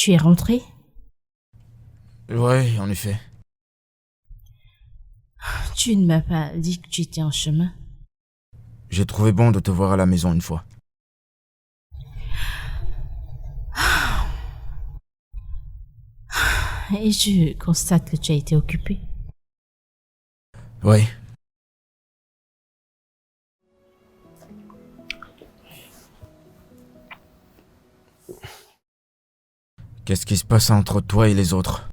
Tu es rentré? Ouais, en effet. Tu ne m'as pas dit que tu étais en chemin. J'ai trouvé bon de te voir à la maison une fois. Et je constate que tu as été occupé. Ouais. Qu'est-ce qui se passe entre toi et les autres?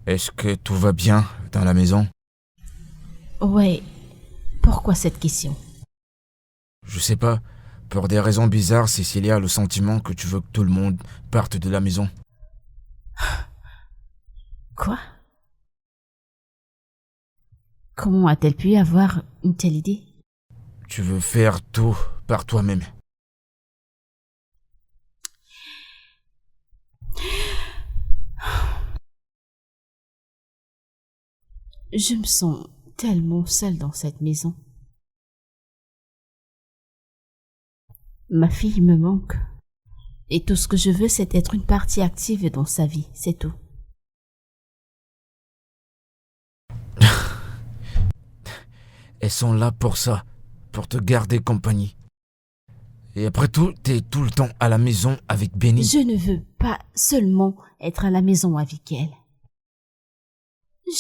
Est-ce que tout va bien dans la maison? Ouais. Pourquoi cette question? Je sais pas. Pour des raisons bizarres, Cécilia a le sentiment que tu veux que tout le monde parte de la maison. Quoi? Comment a-t-elle pu avoir une telle idée? Tu veux faire tout par toi-même. Je me sens tellement seule dans cette maison. Ma fille me manque. Et tout ce que je veux, c'est être une partie active dans sa vie, c'est tout. Elles sont là pour ça, pour te garder compagnie. Et après tout, t'es tout le temps à la maison avec Benny. Je ne veux pas seulement être à la maison avec elle.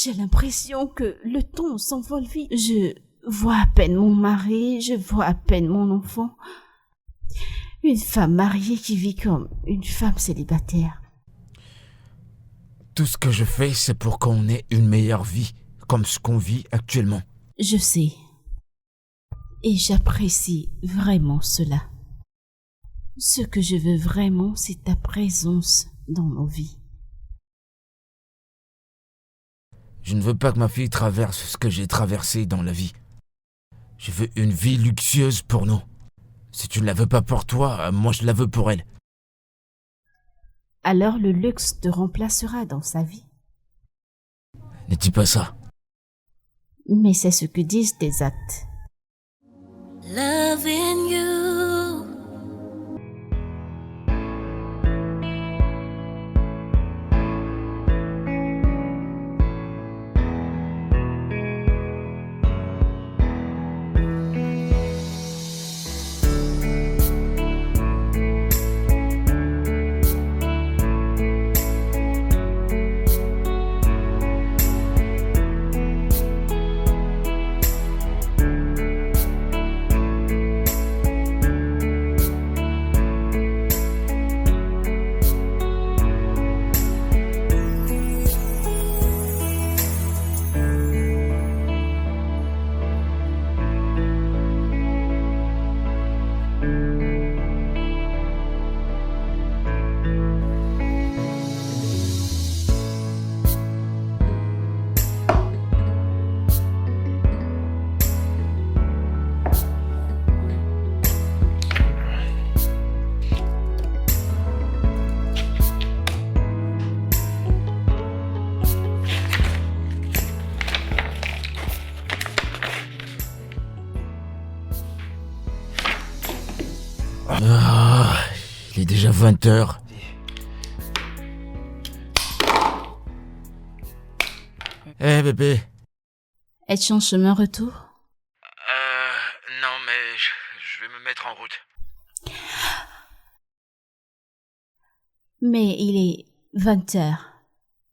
J'ai l'impression que le temps s'envole vite. Je vois à peine mon mari, je vois à peine mon enfant. Une femme mariée qui vit comme une femme célibataire. Tout ce que je fais, c'est pour qu'on ait une meilleure vie, comme ce qu'on vit actuellement. Je sais. Et j'apprécie vraiment cela. Ce que je veux vraiment, c'est ta présence dans nos vies. Je ne veux pas que ma fille traverse ce que j'ai traversé dans la vie. Je veux une vie luxueuse pour nous. Si tu ne la veux pas pour toi, moi je la veux pour elle. Alors le luxe te remplacera dans sa vie. Ne dis pas ça. Mais c'est ce que disent tes actes. Loving you. Ah, il est déjà 20h. Eh bébé. Es-tu en chemin retour? Non mais je vais me mettre en route. Mais il est 20h.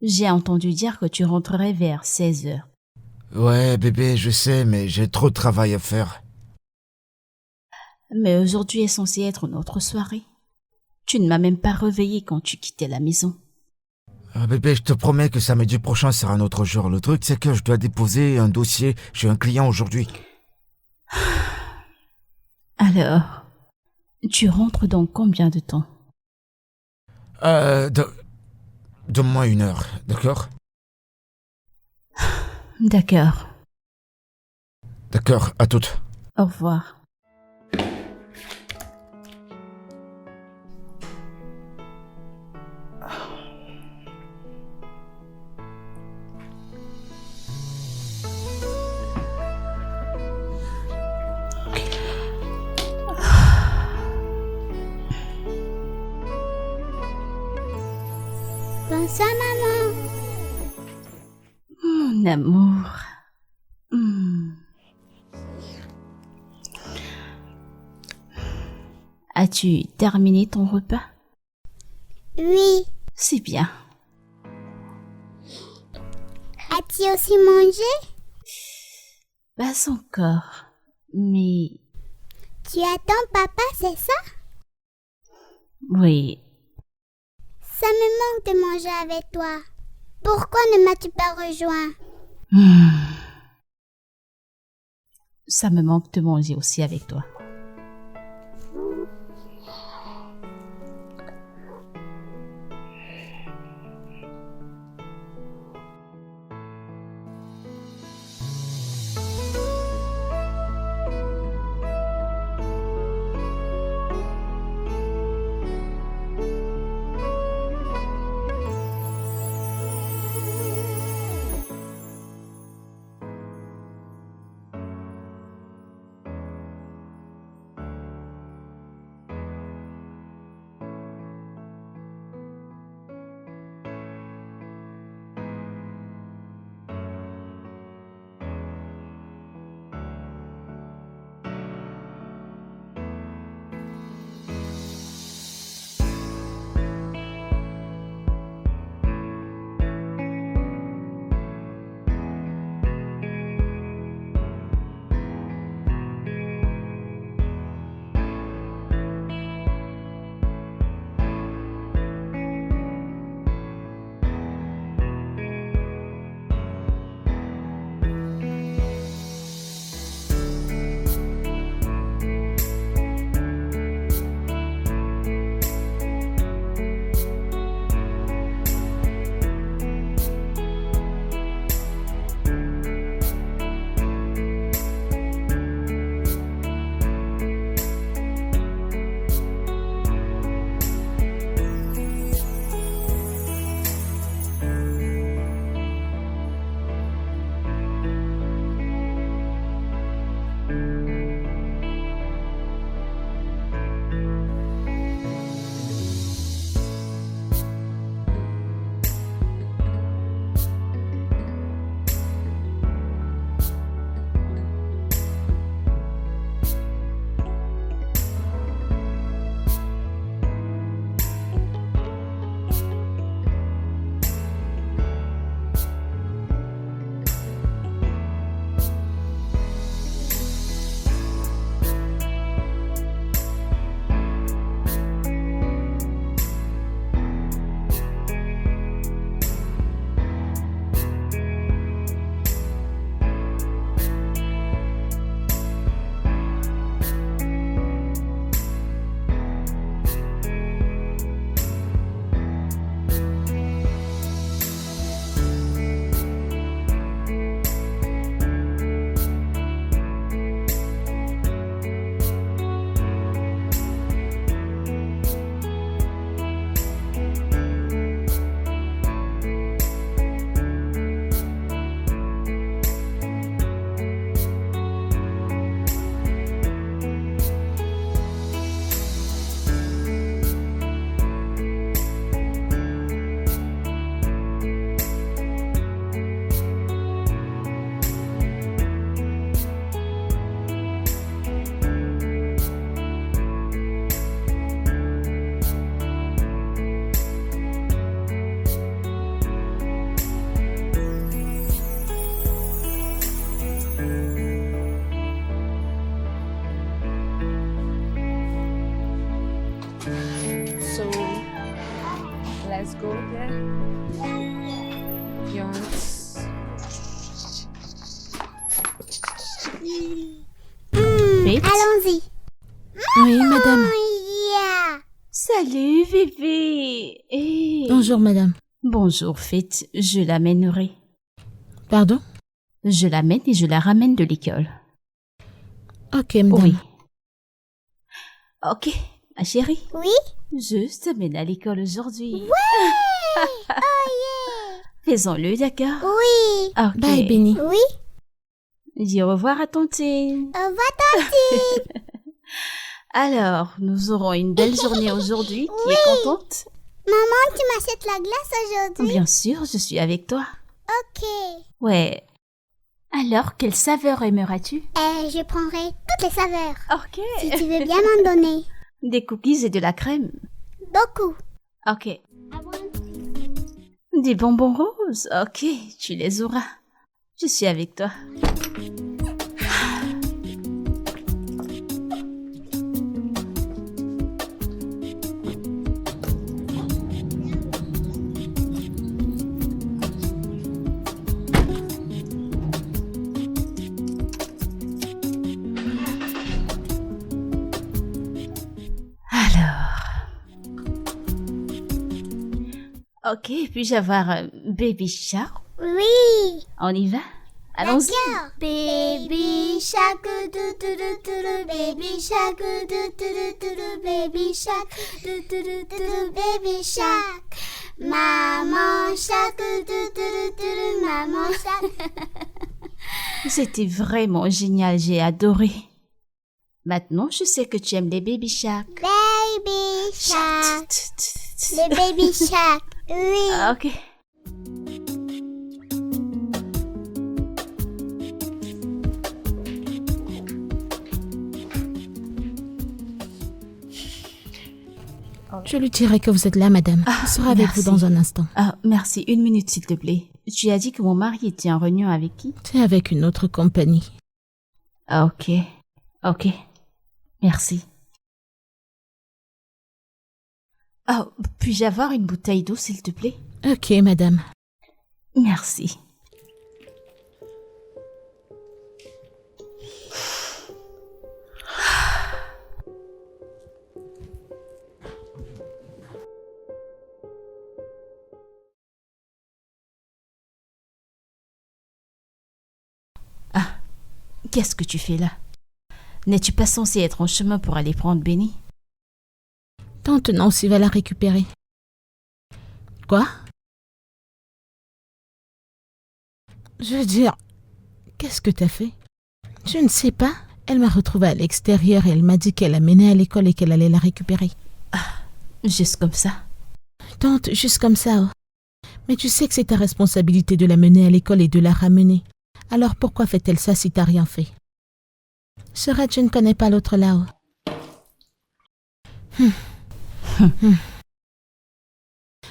J'ai entendu dire que tu rentrerais vers 16h. Ouais bébé, je sais, mais j'ai trop de travail à faire. Mais aujourd'hui est censé être notre soirée. Tu ne m'as même pas réveillé quand tu quittais la maison. Ah, bébé, je te promets que samedi prochain sera un autre jour. Le truc, c'est que je dois déposer un dossier chez un client aujourd'hui. Alors, tu rentres dans combien de temps? Donne-moi 1 heure, d'accord? D'accord. D'accord, à toutes. Au revoir. Bonsoir, maman. Mon amour. Hmm. As-tu terminé ton repas? Oui. C'est bien. As-tu aussi mangé? Pas encore. Mais Tu attends papa, c'est ça? oui, Ça me manque de manger avec toi. Pourquoi ne m'as-tu pas rejoint? ça me manque de manger aussi avec toi. Let's go there. You want... Vite. Allons-y. Oui, madame. Yeah. Salut, bébé. Bonjour, madame. Bonjour, Fête. Je l'amènerai. Pardon? Je l'amène et je la ramène de l'école. Ok, madame. Oui. Ok, ma chérie. Oui? Je t'amène à l'école aujourd'hui. Ouais. Oh yeah. Faisons-le, d'accord? Oui. Ok. Bye, Benny. Oui. Dis au revoir à ton thé. Au revoir, tante. Alors, nous aurons une belle journée aujourd'hui. Tu es contente? Maman, tu m'achètes la glace aujourd'hui? Bien sûr, je suis avec toi. Ok. Ouais. Alors, quelle saveur aimerais-tu? Je prendrai toutes les saveurs. Ok. Si tu veux bien m'en donner. Des cookies et de la crème. Beaucoup. Ok. Des bonbons roses. Ok, tu les auras. Je suis avec toi. Alors. Ok, puis-je avoir un baby shark? Oui. On y va? Allons-y. D'accord. Baby shark, baby shark, baby shark, baby shark. Maman shark, maman shark. C'était vraiment génial, j'ai adoré. Maintenant, je sais que tu aimes les baby sharks. Baby shark. Les baby shark. Oui. Ok. Je lui dirai que vous êtes là, madame. Il sera avec vous merci. dans un instant. Ah, merci. 1 minute, s'il te plaît. Tu as dit que mon mari était en réunion avec qui? C'est avec une autre compagnie. Ah, ok. Ok. Merci. Ah, puis-je avoir une bouteille d'eau, s'il te plaît? Ok, madame. Merci. Ah, qu'est-ce que tu fais là? N'es-tu pas censé être en chemin pour aller prendre Benny? Tante Nancy va la récupérer. Quoi? Je veux dire, qu'est-ce que t'as fait? Je ne sais pas. Elle m'a retrouvée à l'extérieur et elle m'a dit qu'elle la menait à l'école et qu'elle allait la récupérer. Juste comme ça? Tante, juste comme ça. Oh. Mais tu sais que c'est ta responsabilité de la mener à l'école et de la ramener. Alors pourquoi fait-elle ça si t'as rien fait? Serait je ne connais pas l'autre là-haut.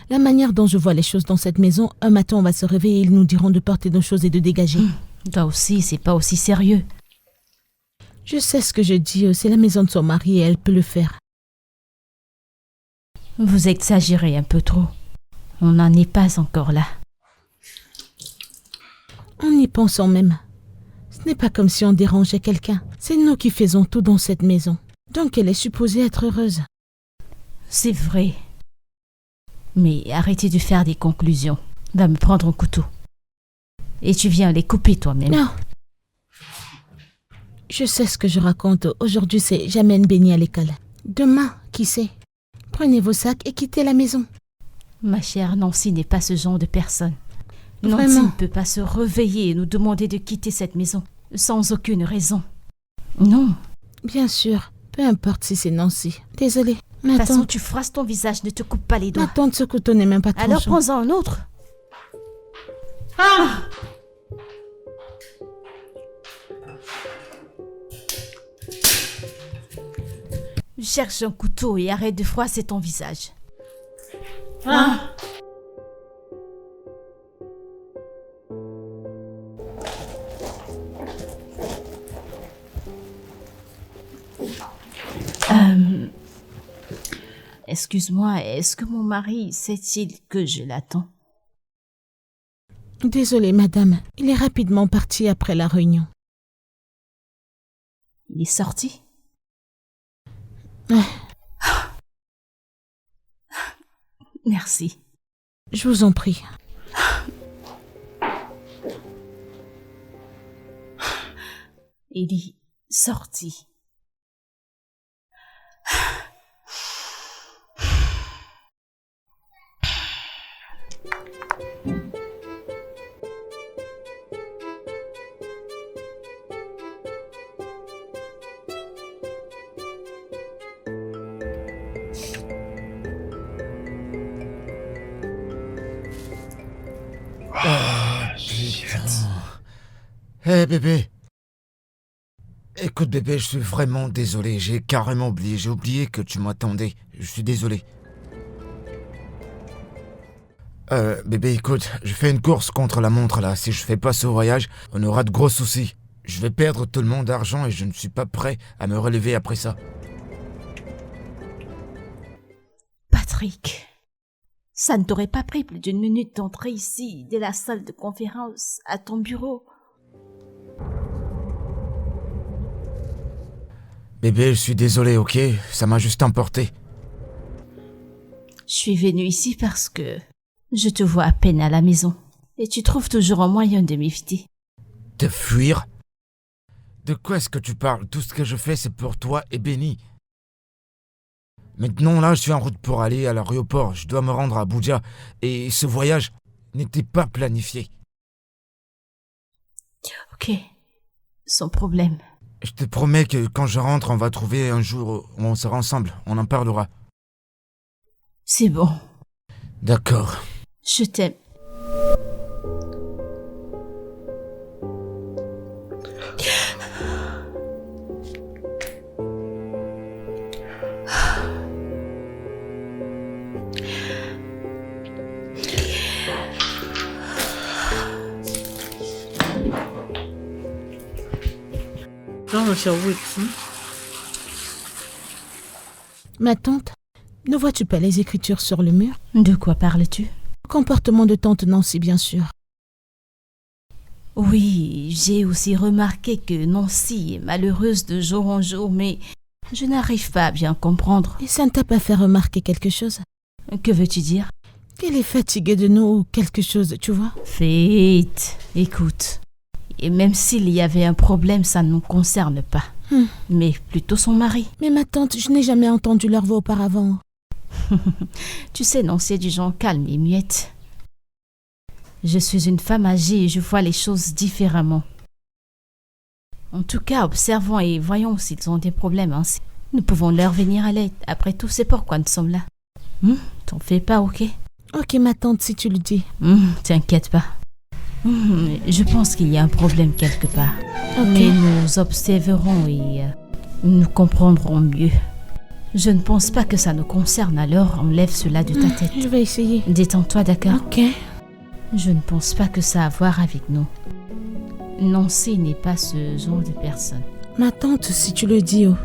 La manière dont je vois les choses dans cette maison, un matin on va se réveiller et ils nous diront de porter nos choses et de dégager. Toi aussi, c'est pas aussi sérieux. Je sais ce que je dis, c'est la maison de son mari et elle peut le faire. Vous exagérez un peu trop. On n'en est pas encore là. En y pensant même. Ce n'est pas comme si on dérangeait quelqu'un. C'est nous qui faisons tout dans cette maison. Donc elle est supposée être heureuse. C'est vrai. Mais arrêtez de faire des conclusions. Va me prendre un couteau. Et tu viens les couper toi-même. Non. Je sais ce que je raconte. Aujourd'hui, c'est j'amène Benny à l'école. Demain, qui sait? Prenez vos sacs et quittez la maison. Ma chère, Nancy n'est pas ce genre de personne. Nancy Vraiment? ne peut pas se réveiller et nous demander de quitter cette maison sans aucune raison. Non. Bien sûr. Peu importe si c'est Nancy. Désolée. De Ma toute façon, tante, tu froisses ton visage, ne te coupe pas les ma doigts. tante, ce couteau n'est même pas Alors tranchant. prends-en un autre. Ah! Cherche un couteau et arrête de froisser ton visage. Ah! Excuse-moi, est-ce que mon mari sait-il que je l'attends? Désolée, madame. Il est rapidement parti après la réunion. Il est sorti? Merci. Je vous en prie. Il est sorti. Hé bébé. Écoute bébé, je suis vraiment désolé. J'ai carrément oublié. J'ai oublié que tu m'attendais. Je suis désolé. Bébé, écoute, je fais une course contre la montre là. Si je fais pas ce voyage, on aura de gros soucis. Je vais perdre tellement d'argent et je ne suis pas prêt à me relever après ça. Patrick, ça ne t'aurait pas pris plus d'une minute d'entrer ici, dès la salle de conférence, à ton bureau. Bébé, je suis désolé, ok? Ça m'a juste emporté. Je suis venue ici parce que je te vois à peine à la maison. Et tu trouves toujours un moyen de m'éviter. De fuir? De quoi est-ce que tu parles? Tout ce que je fais, c'est pour toi et Benny. Maintenant, là, je suis en route pour aller à l'aéroport. Je dois me rendre à Abuja. Et ce voyage n'était pas planifié. Ok, sans problème. Je te promets que quand je rentre, on va trouver un jour où on sera ensemble. On en parlera. C'est bon, D'accord. je t'aime. Ma tante, ne vois-tu pas les écritures sur le mur? De quoi parles-tu? Le comportement de tante Nancy, bien sûr. Oui, j'ai aussi remarqué que Nancy est malheureuse de jour en jour, mais je n'arrive pas à bien comprendre. Et ça ne t'a pas fait remarquer quelque chose? Que veux-tu dire? Qu'elle est fatiguée de nous ou quelque chose, tu vois? Faith, écoute. Et même s'il y avait un problème, ça ne nous concerne pas. Mais plutôt son mari. Mais ma tante, je n'ai jamais entendu leur voix auparavant. Tu sais, Nancy est du genre calme et muette. Je suis une femme âgée et je vois les choses différemment. En tout cas, observons et voyons s'ils ont des problèmes. Hein. Nous pouvons leur venir à l'aide. Après tout, c'est pourquoi nous sommes là. T'en fais pas, ok? Ok, ma tante, si tu le dis. T'inquiète pas. Je pense qu'il y a un problème quelque part. Ok. Mais nous observerons et nous comprendrons mieux. Je ne pense pas que ça nous concerne, alors enlève cela de ta tête. Je vais essayer. Détends-toi, d'accord? Ok. Je ne pense pas que ça a à voir avec nous. Nancy n'est pas ce genre de personne. Ma tante, si tu le dis, oh.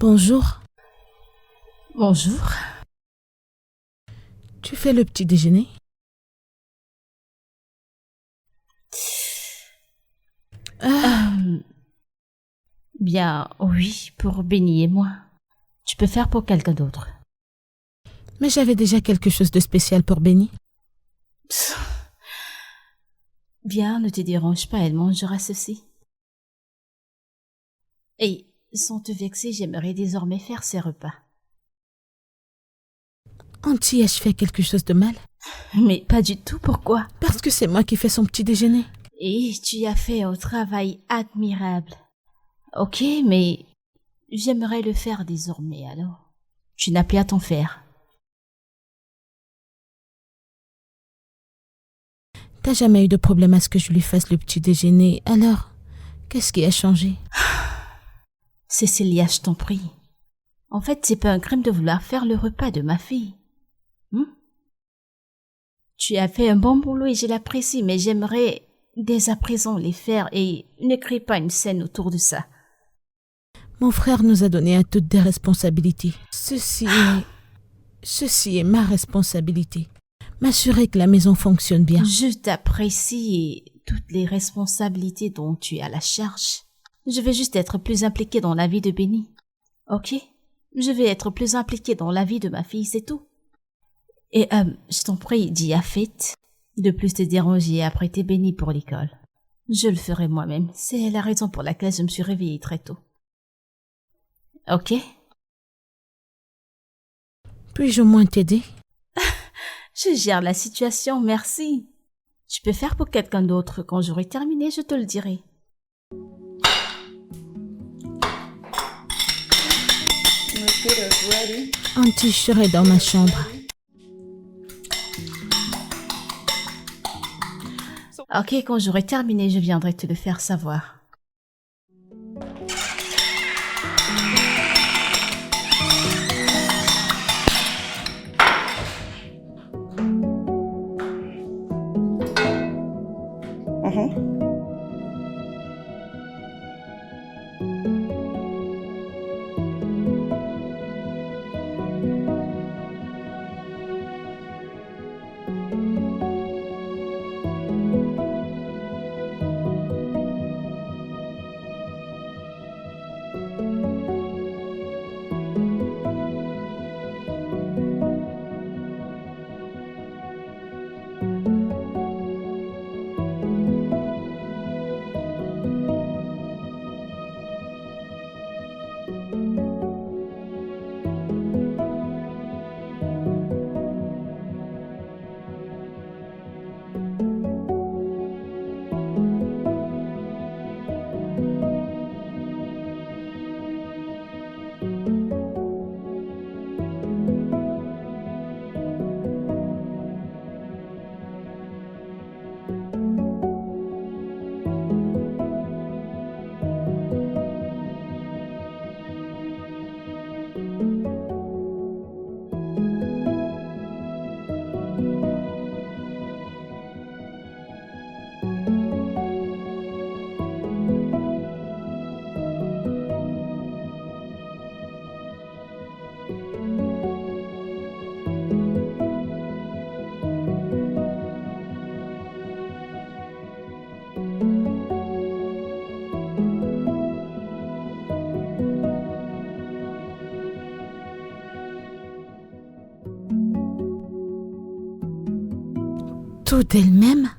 Bonjour. Bonjour. Tu fais le petit déjeuner? Bien, oui, pour Benny et moi. Tu peux faire pour quelqu'un d'autre. Mais j'avais déjà quelque chose de spécial pour Benny. Bien, ne te dérange pas, elle mangera ceci. Et sans te vexer, j'aimerais désormais faire ses repas. Auntie, ai-je fait quelque chose de mal? Mais pas du tout, pourquoi? Parce que c'est moi qui fais son petit déjeuner. Et tu as fait un travail admirable. Ok, mais j'aimerais le faire désormais, alors. Tu n'as plus à t'en faire. T'as jamais eu de problème à ce que je lui fasse le petit déjeuner, alors qu'est-ce qui a changé? Cécilia, je t'en prie. En fait, c'est pas un crime de vouloir faire le repas de ma fille. Tu as fait un bon boulot et je l'apprécie, mais j'aimerais dès à présent les faire et ne crée pas une scène autour de ça. Mon frère nous a donné à toutes des responsabilités. Ceci est ma responsabilité. M'assurer que la maison fonctionne bien. Je t'apprécie et toutes les responsabilités dont tu as la charge. Je vais juste être plus impliquée dans la vie de Benny. Ok? Je vais être plus impliquée dans la vie de ma fille, c'est tout. Et je t'en prie, dis à Fête de plus te déranger et apprêter Benny pour l'école. Je le ferai moi-même. C'est la raison pour laquelle je me suis réveillée très tôt. Ok? Puis-je au moins t'aider? Je gère la situation, merci. Tu peux faire pour quelqu'un d'autre. Quand j'aurai terminé, je te le dirai. Mosquitoes ready. Auntie, je serai dans ma chambre. Ok, quand j'aurai terminé, je viendrai te le faire savoir. Tout d'elle-même?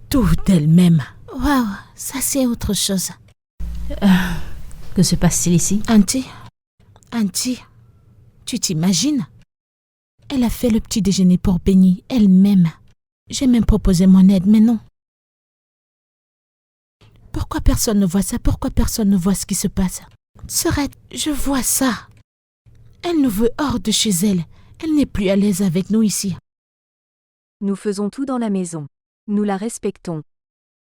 Tout d'elle-même. Waouh, ça c'est autre chose. Que se passe-t-il ici? Auntie, tu t'imagines? Elle a fait le petit déjeuner pour Benny, elle-même. J'ai même proposé mon aide, mais non. Pourquoi personne ne voit ça? Pourquoi personne ne voit ce qui se passe? Sorette, je vois ça. Elle nous veut hors de chez elle. Elle n'est plus à l'aise avec nous ici. Nous faisons tout dans la maison. Nous la respectons.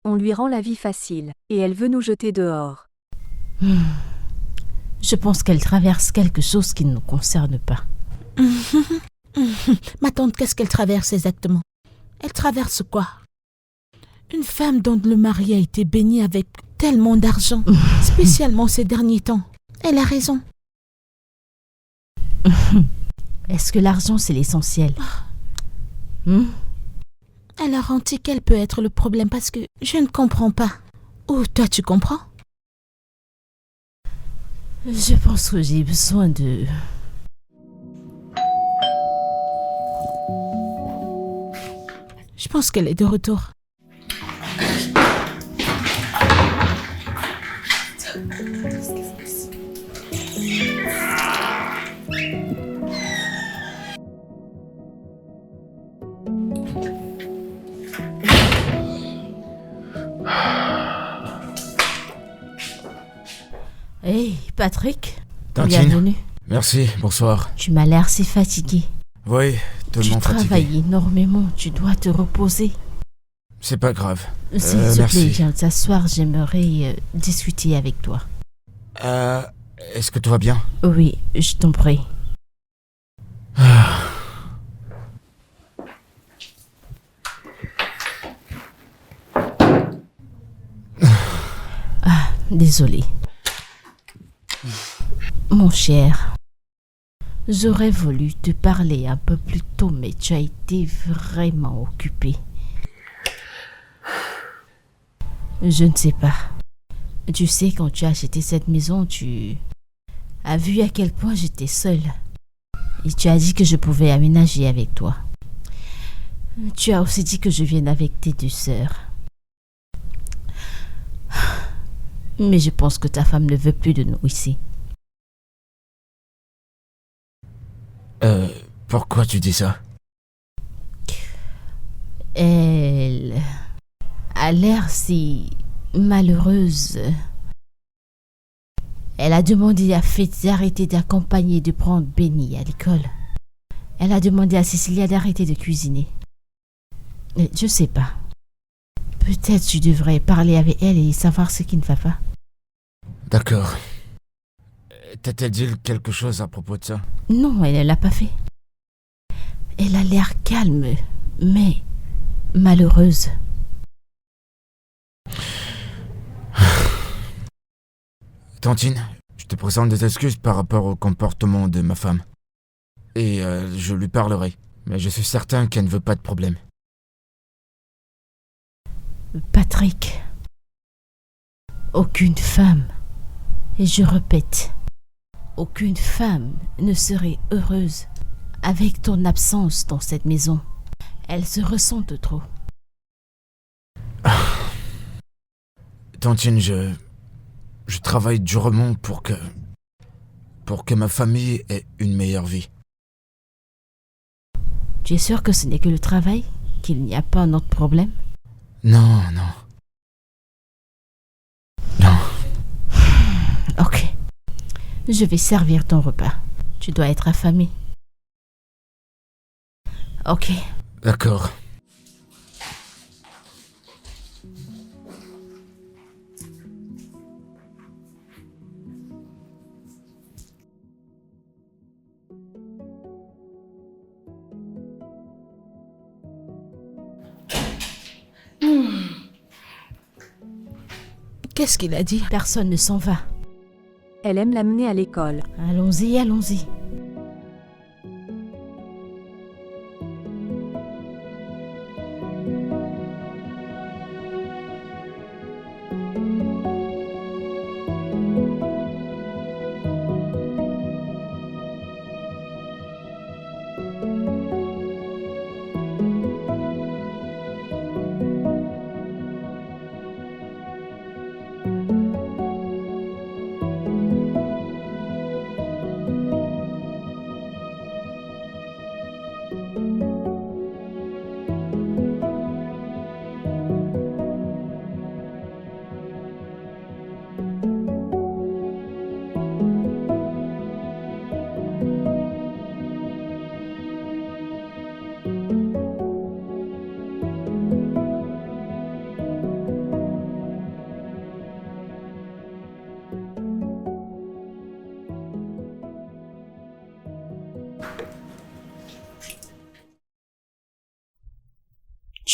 On lui rend la vie facile, et elle veut nous jeter dehors. Je pense qu'elle traverse quelque chose qui ne nous concerne pas. Ma tante, qu'est-ce qu'elle traverse exactement? Elle traverse quoi? Une femme dont le mari a été béni avec tellement d'argent, spécialement ces derniers temps. Elle a raison. Est-ce que l'argent, c'est l'essentiel? Alors, auntie, quel peut être le problème? Parce que je ne comprends pas. Ou toi, tu comprends? Je pense que j'ai besoin de... Je pense qu'elle est de retour. Hey, Patrick. Tantine. Bienvenue. Merci, bonsoir. Tu m'as l'air si fatigué. Oui, Tu tellement fatigué. travailles énormément, tu dois te reposer. C'est pas grave. S'il te plaît, merci. viens t'asseoir, j'aimerais discuter avec toi. Est-ce que tout va bien? Oui, je t'en prie. Désolé. Mon cher, j'aurais voulu te parler un peu plus tôt, mais tu as été vraiment occupé. Je ne sais pas. Tu sais, quand tu as acheté cette maison, tu as vu à quel point j'étais seule. Et tu as dit que je pouvais aménager avec toi. Tu as aussi dit que je vienne avec tes deux sœurs. Mais je pense que ta femme ne veut plus de nous ici. Pourquoi tu dis ça? Elle a l'air si malheureuse. Elle a demandé à Fitz d'arrêter d'accompagner et de prendre Benny à l'école. Elle a demandé à Cecilia d'arrêter de cuisiner. Mais je sais pas. Peut-être tu devrais parler avec elle et savoir ce qui ne va pas. D'accord. T'a-t-elle dit quelque chose à propos de ça? Non, elle ne l'a pas fait. Elle a l'air calme, mais malheureuse. Tantine, je te présente des excuses par rapport au comportement de ma femme. Et je lui parlerai. Mais je suis certain qu'elle ne veut pas de problème. Patrick, aucune femme, et je répète, aucune femme ne serait heureuse avec ton absence dans cette maison. Elle se ressent de trop. Tantine, je travaille durement pour que ma famille ait une meilleure vie. Tu es sûr que ce n'est que le travail? Qu'il n'y a pas un autre problème? Non, non. Non. Ok. Je vais servir ton repas. Tu dois être affamé. Ok. D'accord. Qu'est-ce qu'il a dit? Personne ne s'en va. Elle aime l'amener à l'école. Allons-y, allons-y.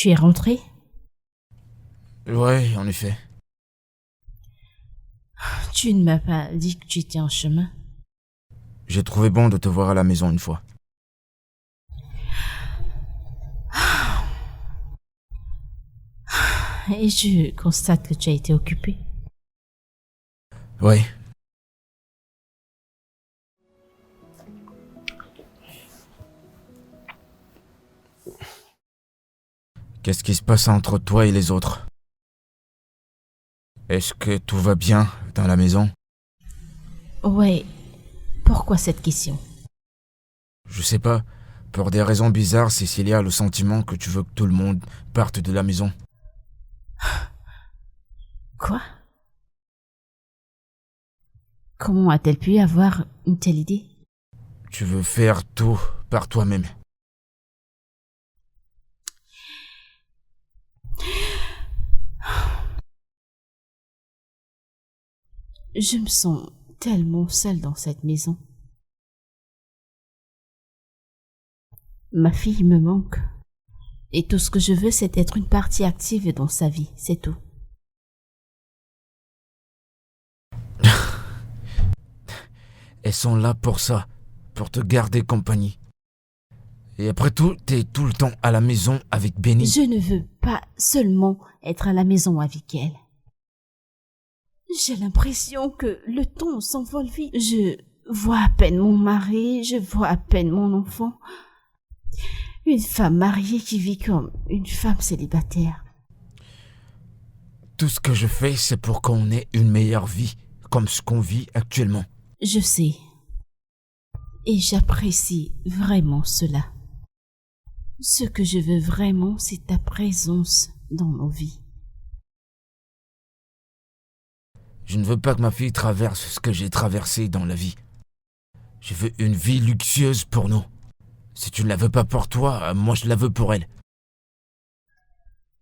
Tu es rentré? Ouais, en effet. Tu ne m'as pas dit que tu étais en chemin. J'ai trouvé bon de te voir à la maison une fois. Et je constate que tu as été occupé. Ouais. Qu'est-ce qui se passe entre toi et les autres? Est-ce que tout va bien dans la maison? Ouais. Pourquoi cette question? Je sais pas. Pour des raisons bizarres, Cécilia a le sentiment que tu veux que tout le monde parte de la maison. Quoi? Comment a-t-elle pu avoir une telle idée? Tu veux faire tout par toi-même. Je me sens tellement seule dans cette maison. Ma fille me manque. Et tout ce que je veux, c'est être une partie active dans sa vie, c'est tout. Elles sont là pour ça, pour te garder compagnie. Et après tout, t'es tout le temps à la maison avec Benny. Je ne veux pas seulement être à la maison avec elle. J'ai l'impression que le temps s'envole vite. Je vois à peine mon mari, je vois à peine mon enfant. Une femme mariée qui vit comme une femme célibataire. Tout ce que je fais, c'est pour qu'on ait une meilleure vie, comme ce qu'on vit actuellement. Je sais. Et j'apprécie vraiment cela. Ce que je veux vraiment, c'est ta présence dans nos vies. Je ne veux pas que ma fille traverse ce que j'ai traversé dans la vie. Je veux une vie luxueuse pour nous. Si tu ne la veux pas pour toi, moi je la veux pour elle.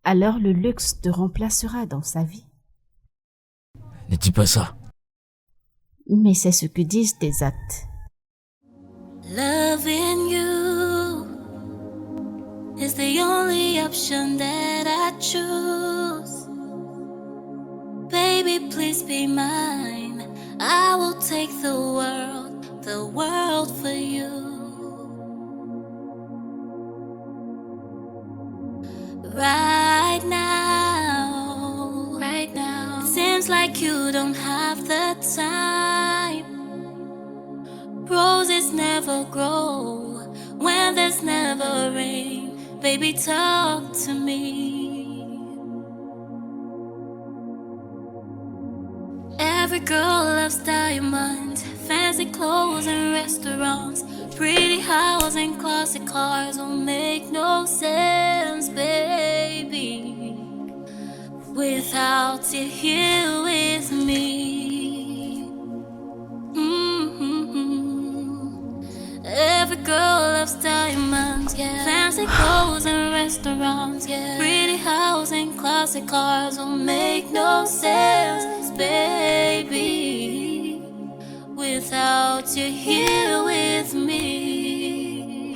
Alors le luxe te remplacera dans sa vie. Ne dis pas ça. Mais c'est ce que disent tes actes. Loving you is the only option that I choose. Baby, please be mine. I will take the world for you. Right now, it seems like you don't have the time. Roses never grow when there's never rain. Baby, talk to me. Every girl loves diamonds, fancy clothes and restaurants. Pretty house and classic cars don't make no sense, baby, without you here with me. Every girl loves diamonds, yeah. Fancy clothes and restaurants, yeah. Pretty house and classic cars don't make no sense, baby, without you here with me.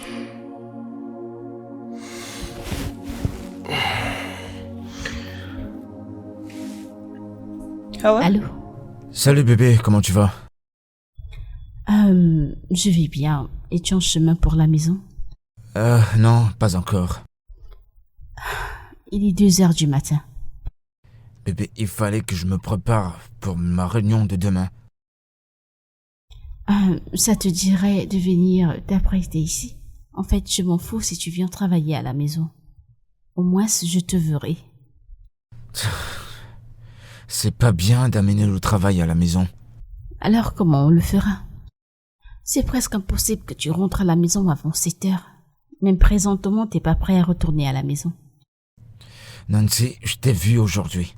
Hello? Allô? Salut bébé, comment tu vas? Je vais bien. Es-tu en chemin pour la maison? Non, pas encore. Il est 2 heures du matin. Bébé, il fallait que je me prépare pour ma réunion de demain. Ça te dirait de venir t'apprêter ici? En fait, je m'en fous si tu viens travailler à la maison. Au moins, je te verrai. C'est pas bien d'amener le travail à la maison. Alors comment on le fera? C'est presque impossible que tu rentres à la maison avant 7 heures. Même présentement, t'es pas prêt à retourner à la maison. Nancy, je t'ai vu aujourd'hui.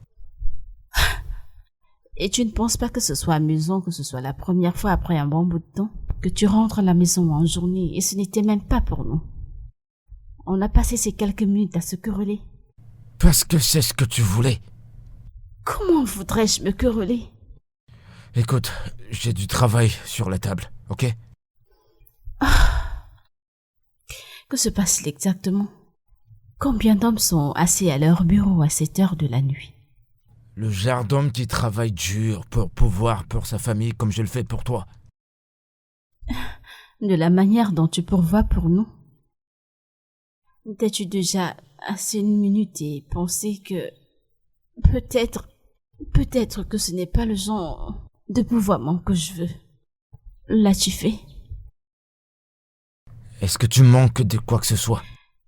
Et tu ne penses pas que ce soit amusant que ce soit la première fois après un bon bout de temps que tu rentres à la maison en journée et ce n'était même pas pour nous. On a passé ces quelques minutes à se quereller. Parce que c'est ce que tu voulais. Comment voudrais-je me quereller? Écoute, j'ai du travail sur la table, ok? Que se passe-t-il exactement? Combien d'hommes sont assis à leur bureau à cette heure de la nuit? Le genre d'homme qui travaille dur pour sa famille comme je le fais pour toi. De la manière dont tu pourvois pour nous. T'as-tu déjà assez une minute et pensé que peut-être que ce n'est pas le genre de pouvoirment que je veux. L'as-tu fait? Est-ce que tu manques de quoi que ce soit?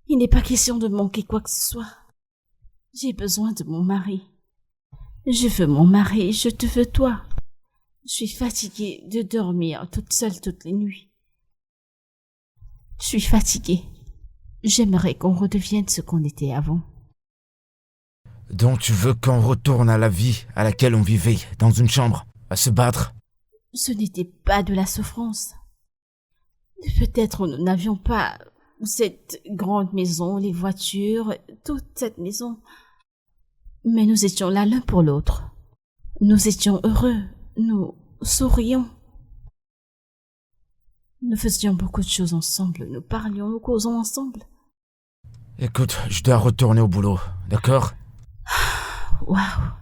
Il n'est pas question de manquer quoi que ce soit. J'ai besoin de mon mari. Je veux mon mari, je te veux toi. Je suis fatiguée de dormir toute seule toutes les nuits. Je suis fatiguée. J'aimerais qu'on redevienne ce qu'on était avant. Donc tu veux qu'on retourne à la vie à laquelle on vivait, dans une chambre, à se battre? Ce n'était pas de la souffrance. Peut-être nous n'avions pas cette grande maison, les voitures, toute cette maison. Mais nous étions là l'un pour l'autre. Nous étions heureux, nous sourions. Nous faisions beaucoup de choses ensemble, nous parlions, nous causons ensemble. Écoute, je dois retourner au boulot, d'accord? Waouh!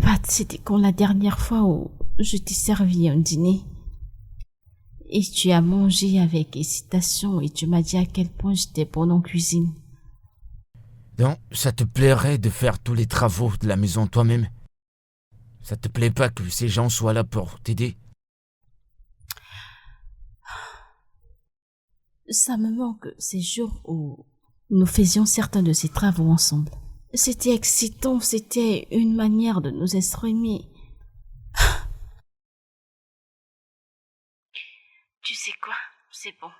Pat, c'était quand la dernière fois où je t'ai servi un dîner? Et tu as mangé avec hésitation et tu m'as dit à quel point j'étais bonne en cuisine. Donc, ça te plairait de faire tous les travaux de la maison toi-même? Ça te plaît pas que ces gens soient là pour t'aider? Ça me manque ces jours où nous faisions certains de ces travaux ensemble. C'était excitant, c'était une manière de nous exprimer. Tu sais quoi? C'est bon.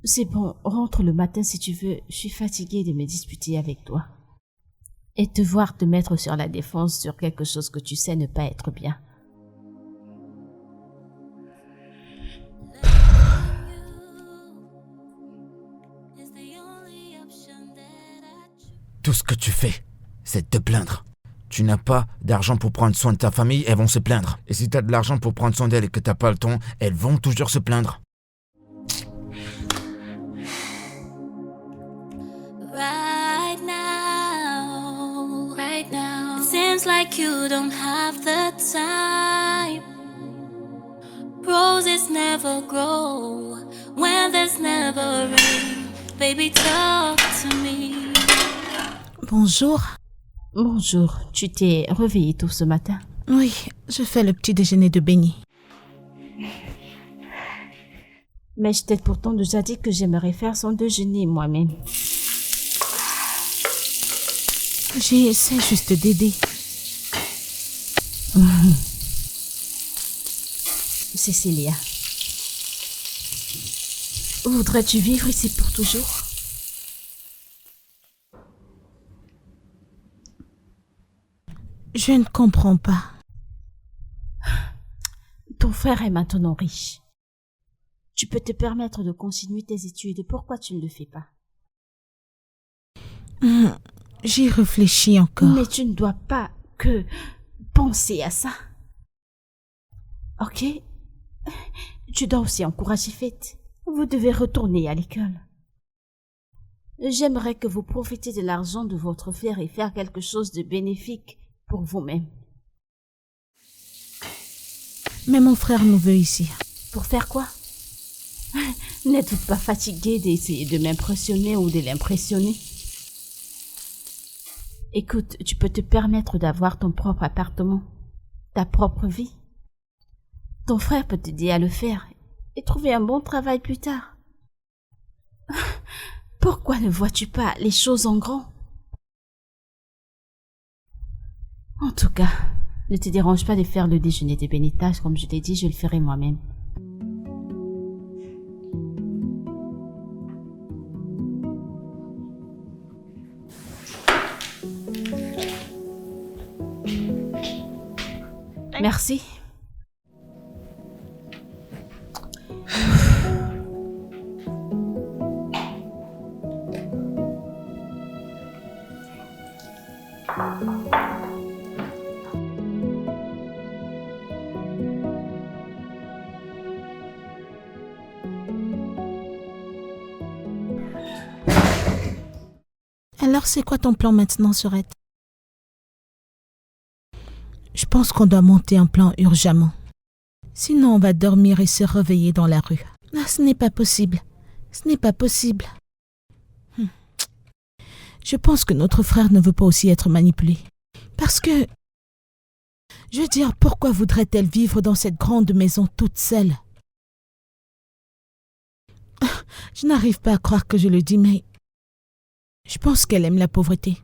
C'est bon, rentre le matin si tu veux. Je suis fatiguée de me disputer avec toi. Et te voir te mettre sur la défense sur quelque chose que tu sais ne pas être bien. Tout ce que tu fais, c'est te plaindre. Tu n'as pas d'argent pour prendre soin de ta famille, elles vont se plaindre. Et si tu as de l'argent pour prendre soin d'elles et que tu n'as pas le temps, elles vont toujours se plaindre. Right now, it seems like you don't have the time. Roses never grow when there's never rain. Baby, talk to me. Bonjour. Bonjour, tu t'es réveillée tôt ce matin? Oui, je fais le petit déjeuner de Benny. Mais je t'ai pourtant déjà dit que j'aimerais faire son déjeuner moi-même. J'essaie juste d'aider. Cécilia, voudrais-tu vivre ici pour toujours? Je ne comprends pas. Ton frère est maintenant riche. Tu peux te permettre de continuer tes études. Pourquoi tu ne le fais pas? J'y réfléchis encore. Mais tu ne dois pas que penser à ça. Ok? Tu dois aussi encourager Faith. Vous devez retourner à l'école. J'aimerais que vous profitiez de l'argent de votre frère et faire quelque chose de bénéfique pour vous-même. Mais mon frère nous veut ici. Pour faire quoi? N'êtes-vous pas fatigué d'essayer de m'impressionner ou de l'impressionner? Écoute, tu peux te permettre d'avoir ton propre appartement, ta propre vie. Ton frère peut t'aider à le faire et trouver un bon travail plus tard. Pourquoi ne vois-tu pas les choses en grand? En tout cas, ne te dérange pas de faire le déjeuner de bénétage, comme je t'ai dit, je le ferai moi-même. Merci. Alors, c'est quoi ton plan maintenant, Sorette? Je pense qu'on doit monter un plan urgemment. Sinon, on va dormir et se réveiller dans la rue. Ah, ce n'est pas possible. Ce n'est pas possible. Je pense que notre frère ne veut pas aussi être manipulé. Parce que... Je veux dire, pourquoi voudrait-elle vivre dans cette grande maison toute seule? Je n'arrive pas à croire que je le dis, mais... Je pense qu'elle aime la pauvreté.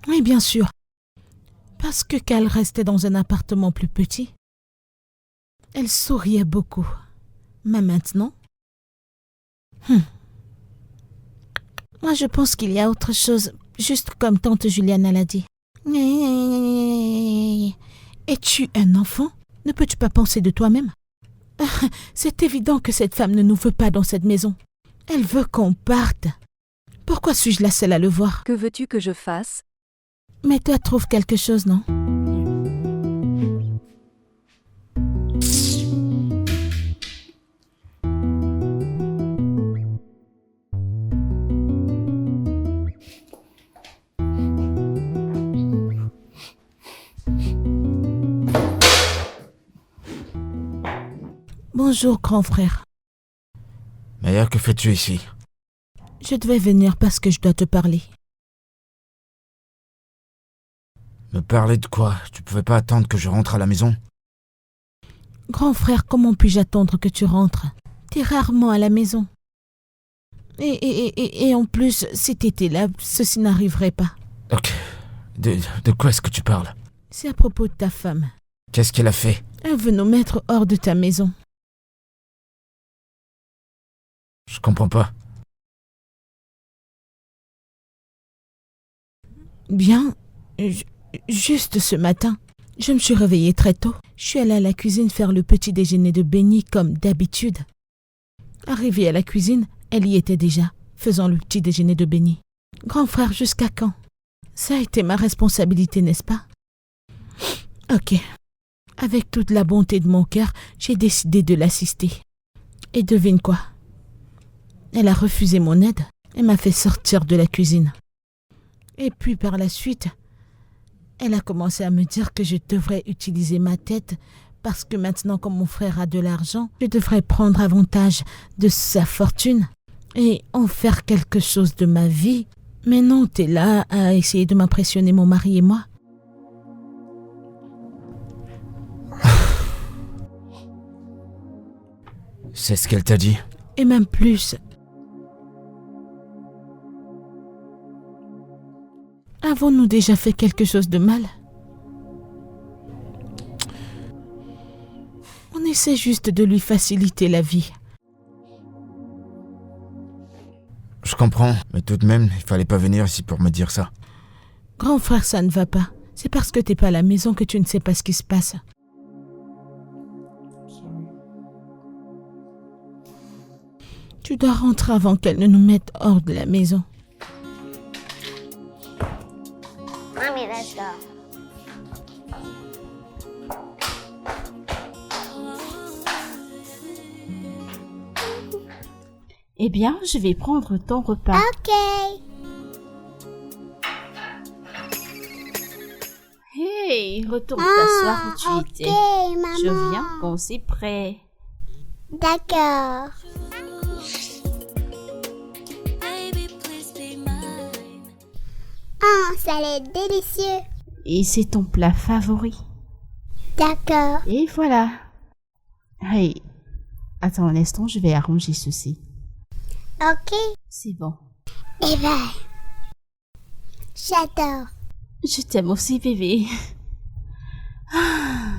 Oui, bien sûr. Parce que qu'elle restait dans un appartement plus petit, elle souriait beaucoup. Mais maintenant... Moi, je pense qu'il y a autre chose, juste comme tante Juliana l'a dit. Es-tu un enfant? Ne peux-tu pas penser de toi-même? C'est évident que cette femme ne nous veut pas dans cette maison. Elle veut qu'on parte. Pourquoi suis-je la seule à le voir? Que veux-tu que je fasse? Mais toi, trouves quelque chose, non? Bonjour, grand frère. Maya, que fais-tu ici? Je devais venir parce que je dois te parler. Me parler de quoi? Tu pouvais pas attendre que je rentre à la maison? Grand frère, comment puis-je attendre que tu rentres? T'es rarement à la maison. Et en plus, si t'étais là, ceci n'arriverait pas. Ok. De quoi est-ce que tu parles? C'est à propos de ta femme. Qu'est-ce qu'elle a fait? Elle veut nous mettre hors de ta maison. Je comprends pas. Bien, juste ce matin, je me suis réveillée très tôt. Je suis allée à la cuisine faire le petit déjeuner de Benny comme d'habitude. Arrivée à la cuisine, elle y était déjà, faisant le petit déjeuner de Benny. Grand frère, jusqu'à quand? Ça a été ma responsabilité, n'est-ce pas? Ok. Avec toute la bonté de mon cœur, j'ai décidé de l'assister. Et devine quoi? Elle a refusé mon aide et m'a fait sortir de la cuisine. Et puis par la suite, elle a commencé à me dire que je devrais utiliser ma tête parce que maintenant, comme mon frère a de l'argent, je devrais prendre avantage de sa fortune et en faire quelque chose de ma vie. Mais non, t'es là à essayer de m'impressionner mon mari et moi. C'est ce qu'elle t'a dit? Et même plus. Avons-nous déjà fait quelque chose de mal? On essaie juste de lui faciliter la vie. Je comprends, mais tout de même, il fallait pas venir ici pour me dire ça. Grand frère, ça ne va pas. C'est parce que t'es pas à la maison que tu ne sais pas ce qui se passe. Tu dois rentrer avant qu'elle ne nous mette hors de la maison. Mommy, let's go. Eh bien, je vais prendre ton repas. Ok. Hey, retourne t'asseoir où tu Ok, étais. maman. Je viens quand c'est prêt. D'accord. Baby, please be mine. Oh, ça a l'air délicieux. Et c'est ton plat favori. D'accord. Et voilà. Hey, attends un instant, je vais arranger ceci. Ok. C'est bon. Eh ben, j'adore. Je t'aime aussi, bébé. Ah.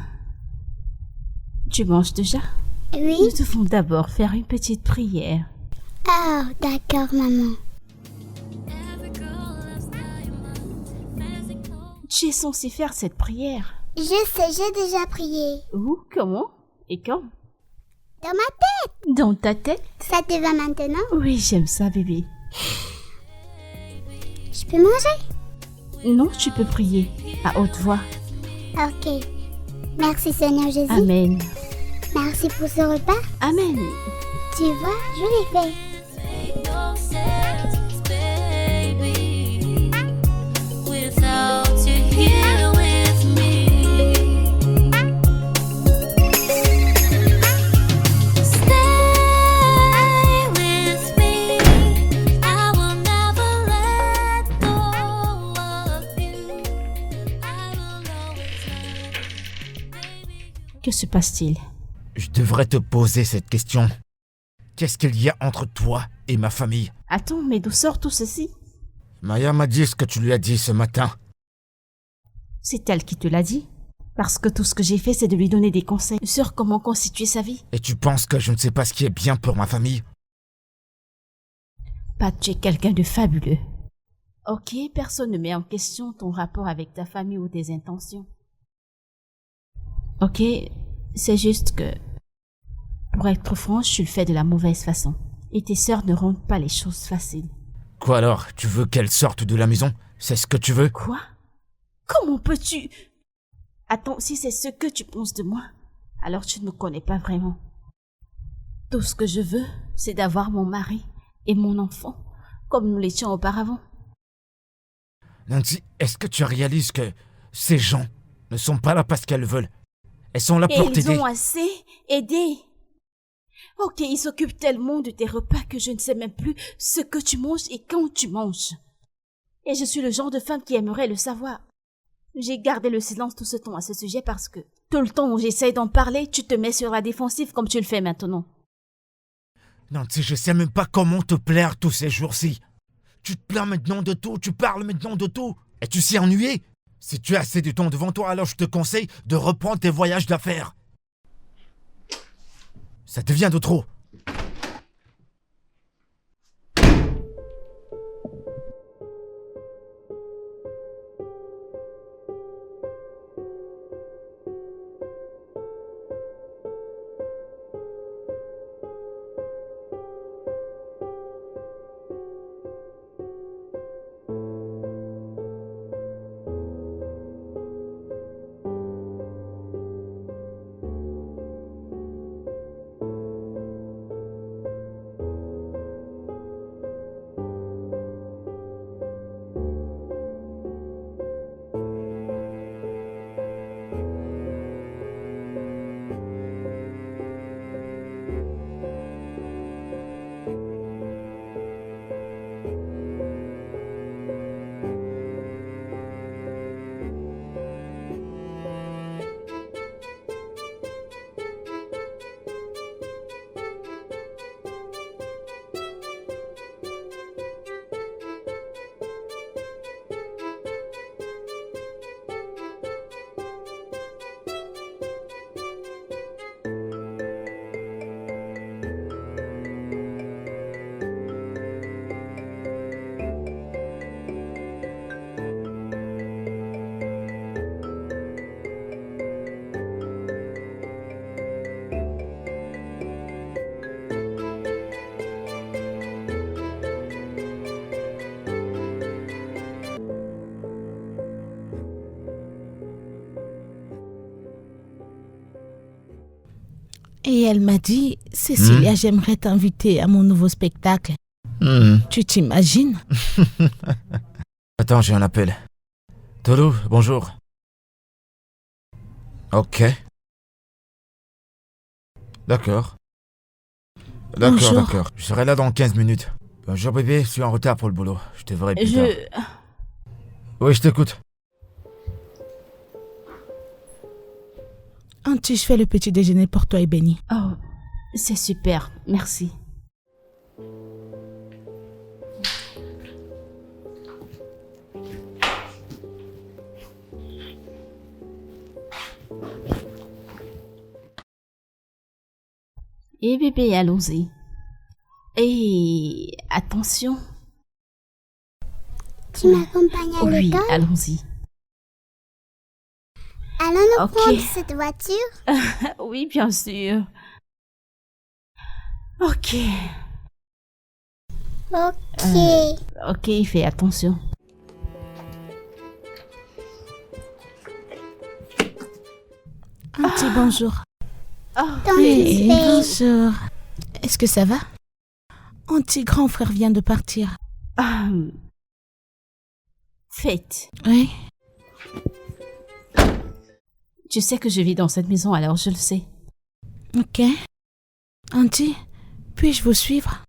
Tu manges déjà? Oui. Nous devons d'abord faire une petite prière. Oh, d'accord, maman. Every girl loves diamonds, fancy clothes. Tu es censé faire cette prière. Je sais, j'ai déjà prié. Où? Comment? Et quand? Dans ma tête. Dans ta tête? Ça te va maintenant? Oui, j'aime ça, bébé. Je peux manger? Non, tu peux prier à haute voix. Ok. Merci, Seigneur Jésus. Amen. Merci pour ce repas. Amen. Tu vois, je l'ai fait. Make no sense, baby. Que se passe-t-il? Je devrais te poser cette question. Qu'est-ce qu'il y a entre toi et ma famille? Attends, mais d'où sort tout ceci? Maya m'a dit ce que tu lui as dit ce matin. C'est elle qui te l'a dit? Parce que tout ce que j'ai fait, c'est de lui donner des conseils sur comment constituer sa vie. Et tu penses que je ne sais pas ce qui est bien pour ma famille? Pat, tu es quelqu'un de fabuleux. Ok, personne ne met en question ton rapport avec ta famille ou tes intentions. Ok, c'est juste que, pour être franche, tu le fais de la mauvaise façon. Et tes sœurs ne rendent pas les choses faciles. Quoi alors? Tu veux qu'elle sorte de la maison? C'est ce que tu veux? Quoi? Comment peux-tu... Attends, si c'est ce que tu penses de moi, alors tu ne me connais pas vraiment. Tout ce que je veux, c'est d'avoir mon mari et mon enfant, comme nous l'étions auparavant. Nancy, est-ce que tu réalises que ces gens ne sont pas là parce qu'elles veulent? Elles sont là Et pour ils t'aider. ont assez aidé. Ok, ils s'occupent tellement de tes repas que je ne sais même plus ce que tu manges et quand tu manges. Et je suis le genre de femme qui aimerait le savoir. J'ai gardé le silence tout ce temps à ce sujet parce que tout le temps où j'essaye d'en parler, tu te mets sur la défensive comme tu le fais maintenant. Nancy, je sais même pas comment te plaire tous ces jours-ci. Tu te plains maintenant de tout, tu parles maintenant de tout. Et tu s'y ennuyé? Si tu as assez de temps devant toi, alors je te conseille de reprendre tes voyages d'affaires. Ça devient de trop. Et elle m'a dit, Cécilia, j'aimerais t'inviter à mon nouveau spectacle. Tu t'imagines? Attends, j'ai un appel. Tolu, bonjour. Ok. D'accord. Bonjour. D'accord. Je serai là dans 15 minutes. Bonjour bébé, je suis en retard pour le boulot. Je te verrai plus tard. Oui, je t'écoute. Auntie, je fais le petit déjeuner pour toi et Benny. Oh, c'est super, merci. Et bébé, allons-y. Et attention. Tu m'accompagnes à Oui, l'école? allons-y. Allons-nous Ok. prendre cette voiture? Oui, bien sûr. Ok. Ok. Ok, fais attention. Auntie, bonjour. Oh, Ton Oui, fils bonjour. Est-ce que ça va? Auntie, grand frère vient de partir. Faites. Oui. Tu sais que je vis dans cette maison, alors je le sais. Ok. Auntie, puis-je vous suivre?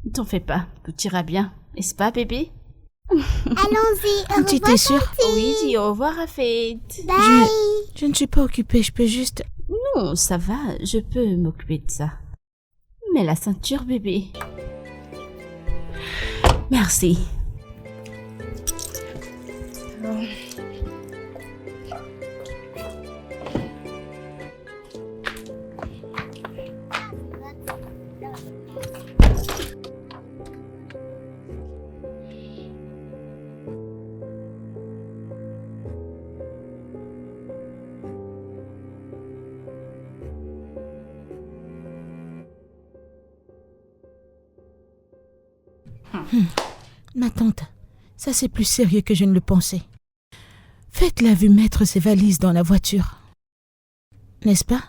Ne t'en fais pas, tout ira bien. N'est-ce pas, bébé? Allons-y, au Auntie, revoir, t'es sûre? Oui, dis au revoir à Faith. Bye. Je ne suis pas occupée, je peux juste... Non, ça va, je peux m'occuper de ça. Mets la ceinture, bébé. Merci. Ma tante, ça c'est plus sérieux que je ne le pensais. Faites l'a vu mettre ses valises dans la voiture. N'est-ce pas?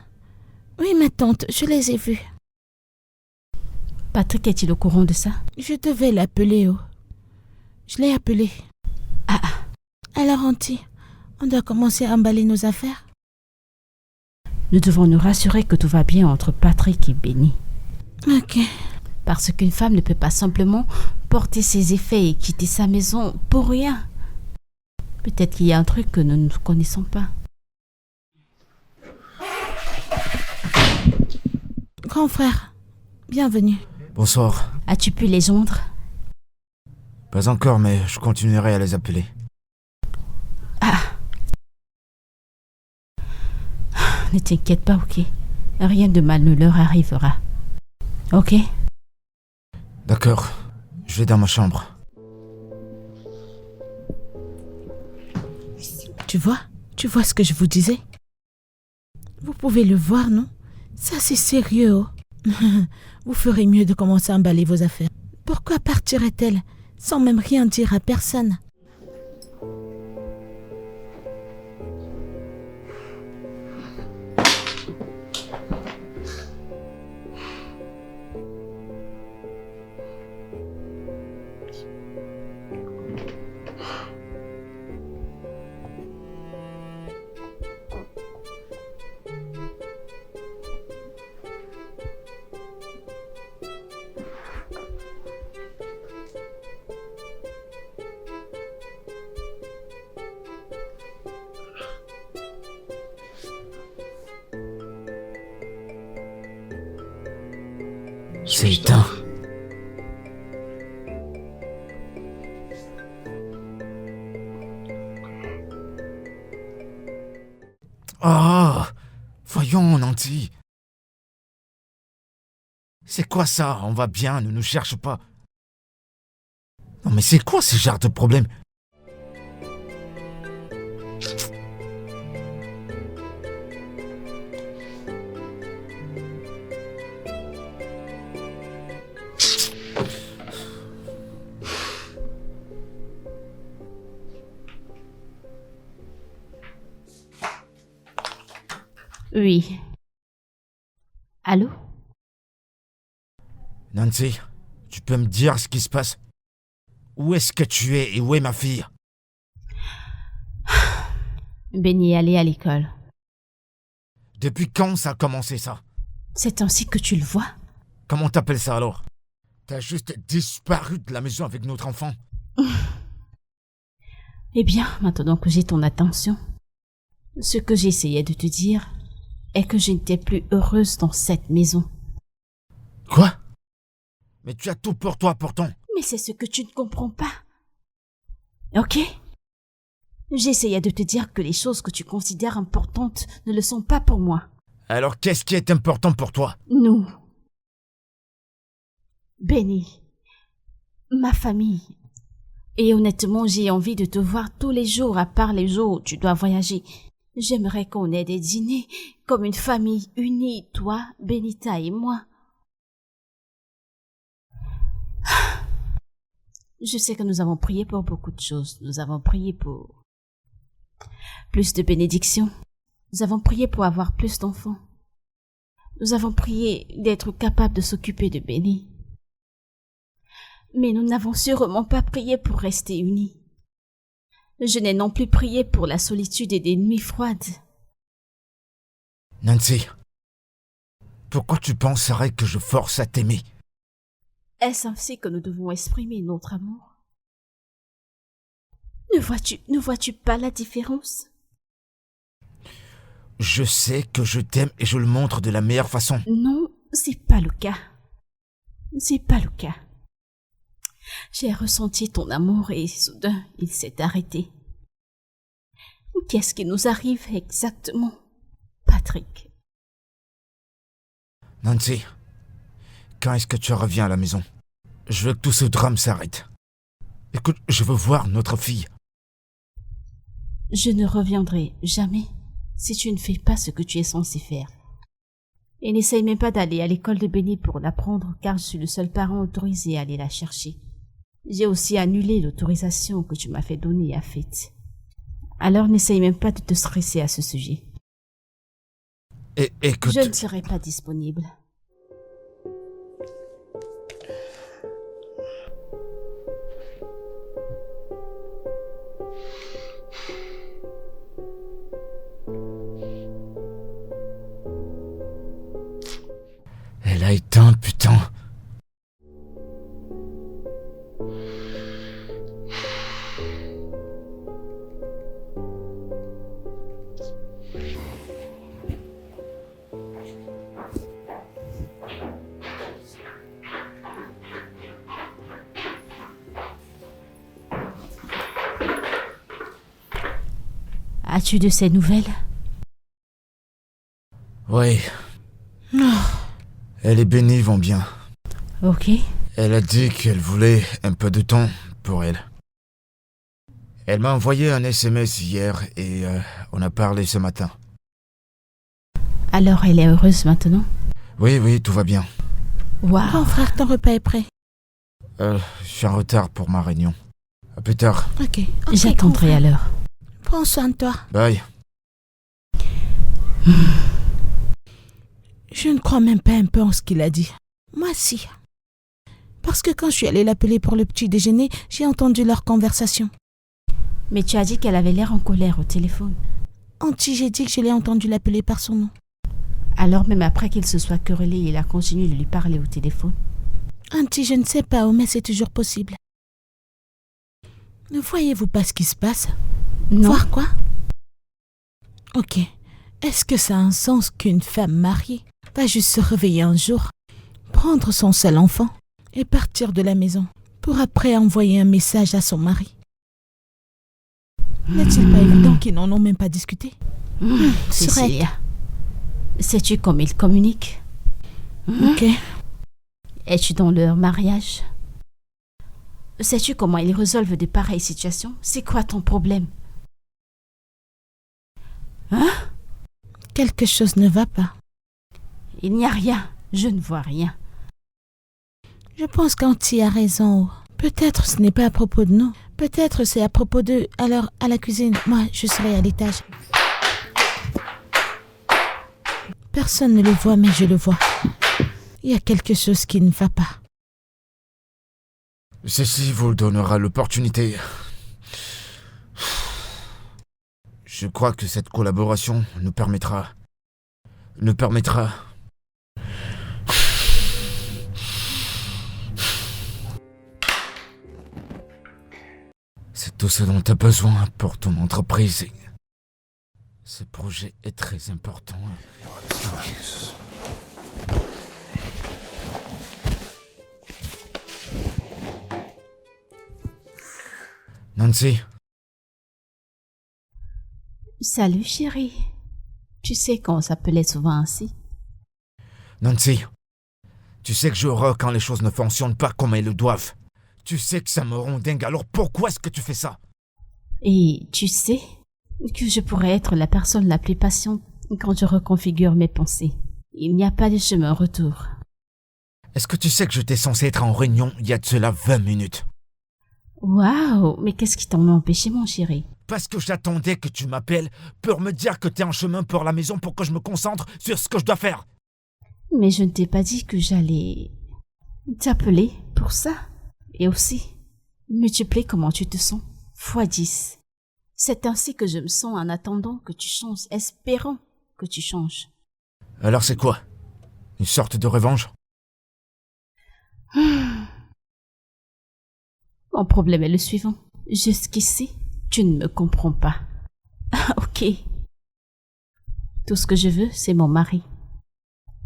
Oui, ma tante, je les ai vues. Patrick est-il au courant de ça? Je devais l'appeler, oh. Je l'ai appelé. Ah, Alors, auntie, on doit commencer à emballer nos affaires. nous devons nous rassurer que tout va bien entre Patrick et Benny. Ok. Parce qu'une femme ne peut pas simplement porter ses effets et quitter sa maison pour rien. Peut-être qu'il y a un truc que nous ne connaissons pas. Grand frère, bienvenue. Bonsoir. As-tu pu les joindre? Pas encore, mais je continuerai à les appeler. Ne t'inquiète pas, ok? Rien de mal ne leur arrivera. Ok? D'accord. Je vais dans ma chambre. Tu vois ce que je vous disais? Vous pouvez le voir, non? Ça c'est sérieux, oh. Vous ferez mieux de commencer à emballer vos affaires. Pourquoi partirait-elle sans même rien dire à personne? C'est éteint. Oh, voyons, Nancy. C'est quoi ça? On va bien, ne nous cherche pas. Non mais c'est quoi ce genre de problème? Oui. Allô? Nancy, tu peux me dire ce qui se passe? Où est-ce que tu es et où est ma fille? Benny est allé à l'école. Depuis quand ça a commencé ça? C'est ainsi que tu le vois? Comment t'appelles ça alors? T'as juste disparu de la maison avec notre enfant. Eh bien, maintenant que j'ai ton attention, ce que j'essayais de te dire est que je n'étais plus heureuse dans cette maison. Quoi? Mais tu as tout pour toi pourtant. Mais c'est ce que tu ne comprends pas. Ok? J'essayais de te dire que les choses que tu considères importantes ne le sont pas pour moi. Alors qu'est-ce qui est important pour toi? Nous. Benny. Ma famille. Et honnêtement, j'ai envie de te voir tous les jours à part les jours où tu dois voyager. J'aimerais qu'on ait des dîners comme une famille unie, toi, Benita et moi. Je sais que nous avons prié pour beaucoup de choses. Nous avons prié pour plus de bénédictions. Nous avons prié pour avoir plus d'enfants. Nous avons prié d'être capables de s'occuper de Benny. Mais nous n'avons sûrement pas prié pour rester unis. Je n'ai non plus prié pour la solitude et des nuits froides. Nancy, pourquoi tu penserais que je force à t'aimer? Est-ce ainsi que nous devons exprimer notre amour? Ne vois-tu pas la différence? Je sais que je t'aime et je le montre de la meilleure façon. Non, c'est pas le cas. C'est pas le cas. J'ai ressenti ton amour et soudain, il s'est arrêté. Qu'est-ce qui nous arrive exactement, Patrick? Nancy, quand est-ce que tu reviens à la maison? Je veux que tout ce drame s'arrête. Écoute, je veux voir notre fille. Je ne reviendrai jamais si tu ne fais pas ce que tu es censé faire. Et n'essaye même pas d'aller à l'école de Benny pour l'apprendre, car je suis le seul parent autorisé à aller la chercher. J'ai aussi annulé l'autorisation que tu m'as fait donner à Faith. Alors n'essaye même pas de te stresser à ce sujet. Écoute... Je ne serai pas disponible. Elle a éteint, putain. As-tu de ces nouvelles? Oui. Elle et Benny vont bien. Ok. Elle a dit qu'elle voulait un peu de temps pour elle. Elle m'a envoyé un SMS hier et on a parlé ce matin. Alors elle est heureuse maintenant? Oui, tout va bien. Waouh. Grand frère, ton repas est prêt. Je suis en retard pour ma réunion. À plus tard. Ok. J'attendrai grand frère. alors. Prends soin de toi. Bye. Je ne crois même pas un peu en ce qu'il a dit. Moi, si. Parce que quand je suis allée l'appeler pour le petit déjeuner, j'ai entendu leur conversation. Mais tu as dit qu'elle avait l'air en colère au téléphone. Auntie, j'ai dit que je l'ai entendu l'appeler par son nom. Alors même après qu'il se soit querellé, il a continué de lui parler au téléphone. Auntie, je ne sais pas, mais c'est toujours possible. Ne voyez-vous pas ce qui se passe? Non. Voir quoi? Ok. Est-ce que ça a un sens qu'une femme mariée va juste se réveiller un jour, prendre son seul enfant et partir de la maison pour après envoyer un message à son mari? N'est-il pas évident qu'ils n'en ont même pas discuté? Cécilia, sais-tu comment ils communiquent? Ok. Es-tu dans leur mariage? Sais-tu comment ils résolvent de pareilles situations? C'est quoi ton problème? Hein? Quelque chose ne va pas. Il n'y a rien. Je ne vois rien. Je pense qu'Auntie a raison. Peut-être ce n'est pas à propos de nous. Peut-être c'est à propos d'eux. Alors, à la cuisine, moi, je serai à l'étage. Personne ne le voit, mais je le vois. Il y a quelque chose qui ne va pas. Ceci vous donnera l'opportunité. Je crois que cette collaboration nous permettra... C'est tout ce dont tu as besoin pour ton entreprise. Ce projet est très important. Nancy, Salut chérie. Tu sais qu'on s'appelait souvent ainsi. Nancy, tu sais que j'ai horreur quand les choses ne fonctionnent pas comme elles le doivent. Tu sais que ça me rend dingue, alors pourquoi est-ce que tu fais ça? Et tu sais que je pourrais être la personne la plus patiente quand je reconfigure mes pensées. Il n'y a pas de chemin retour. Est-ce que tu sais que j'étais censé être en réunion il y a de cela 20 minutes? Waouh, mais qu'est-ce qui t'en a empêché, mon chéri? Parce que j'attendais que tu m'appelles pour me dire que t'es en chemin pour la maison pour que je me concentre sur ce que je dois faire. Mais je ne t'ai pas dit que j'allais t'appeler pour ça. Et aussi, multiplier comment tu te sens, fois 10. C'est ainsi que je me sens en attendant que tu changes, espérant que tu changes. Alors c'est quoi? Une sorte de revanche? Mon problème est le suivant. Jusqu'ici, Tu ne me comprends pas. Ok. Tout ce que je veux, c'est mon mari.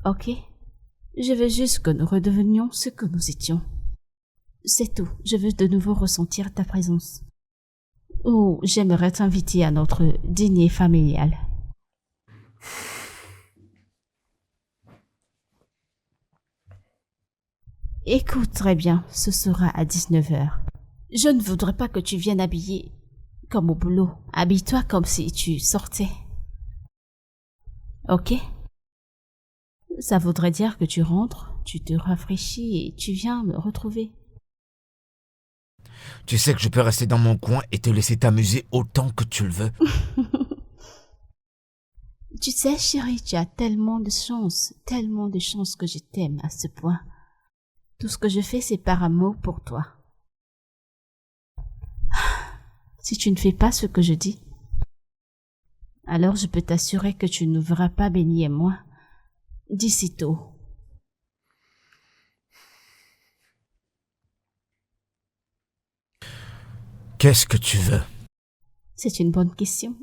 Ok? Je veux juste que nous redevenions ce que nous étions. C'est tout. Je veux de nouveau ressentir ta présence. Ou j'aimerais t'inviter à notre dîner familial. Écoute très bien, ce sera à 19h. Je ne voudrais pas que tu viennes habillée comme au boulot. Habille-toi comme si tu sortais. Ok? Ça voudrait dire que tu rentres, tu te rafraîchis et tu viens me retrouver. Tu sais que je peux rester dans mon coin et te laisser t'amuser autant que tu le veux. Tu sais, chérie, tu as tellement de chance que je t'aime à ce point. Tout ce que je fais, c'est par amour pour toi. Si tu ne fais pas ce que je dis, alors je peux t'assurer que tu ne verras pas Benny et moi d'ici tôt. Qu'est-ce que tu veux? C'est une bonne question.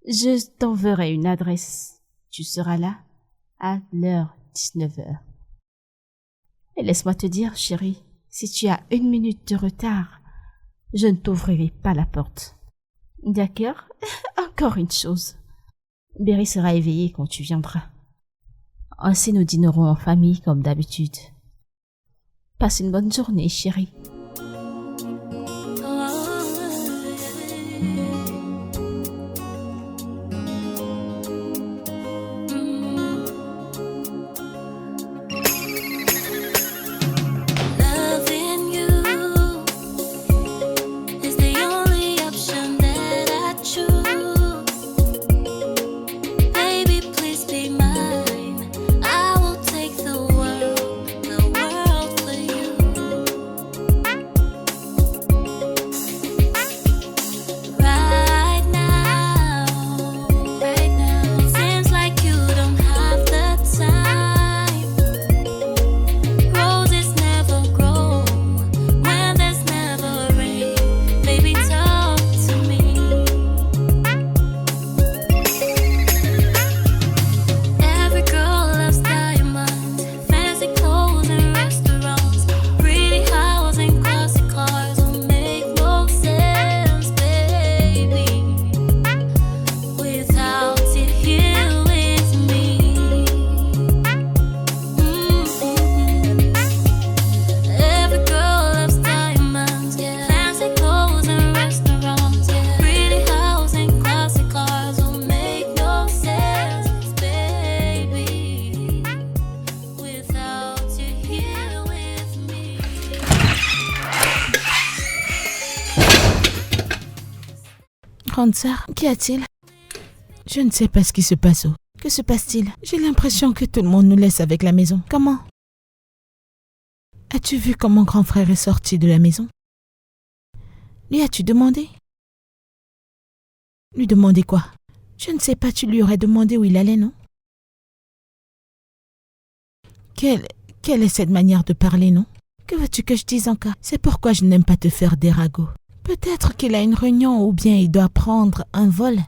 Je t'enverrai une adresse. Tu seras là à l'heure 19h. Et laisse-moi te dire, chérie, si tu as 1 minute de retard, je ne t'ouvrirai pas la porte. D'accord? Encore une chose. Berry sera éveillée quand tu viendras. Ainsi nous dînerons en famille comme d'habitude. Passe une bonne journée, chérie. Grande sœur, qu'y a-t-il? Je ne sais pas ce qui se passe. Que se passe-t-il? J'ai l'impression que tout le monde nous laisse avec la maison. Comment? As-tu vu quand mon grand frère est sorti de la maison? Lui as-tu demandé? Lui demander quoi? Je ne sais pas, tu lui aurais demandé où il allait, non? Quelle est cette manière de parler, non? Que veux-tu que je dise encore? C'est pourquoi je n'aime pas te faire des ragots. Peut-être qu'il a une réunion ou bien il doit prendre un vol.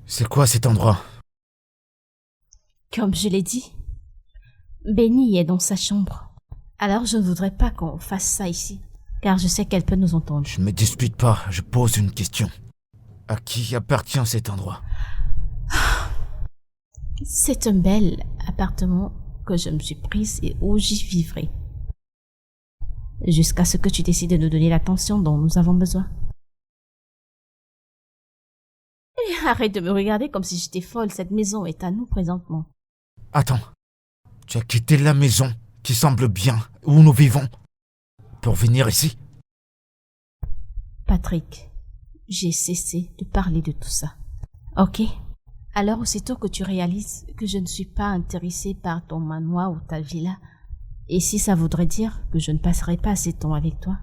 C'est quoi cet endroit? Comme je l'ai dit, Benny est dans sa chambre. Alors je ne voudrais pas qu'on fasse ça ici, car je sais qu'elle peut nous entendre. Je ne me dispute pas, je pose une question. À qui appartient cet endroit? C'est un bel appartement que je me suis prise et où j'y vivrai. Jusqu'à ce que tu décides de nous donner l'attention dont nous avons besoin. Et arrête de me regarder comme si j'étais folle, cette maison est à nous présentement. Attends, tu as quitté la maison qui semble bien où nous vivons pour venir ici? Patrick, j'ai cessé de parler de tout ça. Ok? Alors aussitôt que tu réalises que je ne suis pas intéressée par ton manoir ou ta villa, et si ça voudrait dire que je ne passerai pas assez de temps avec toi,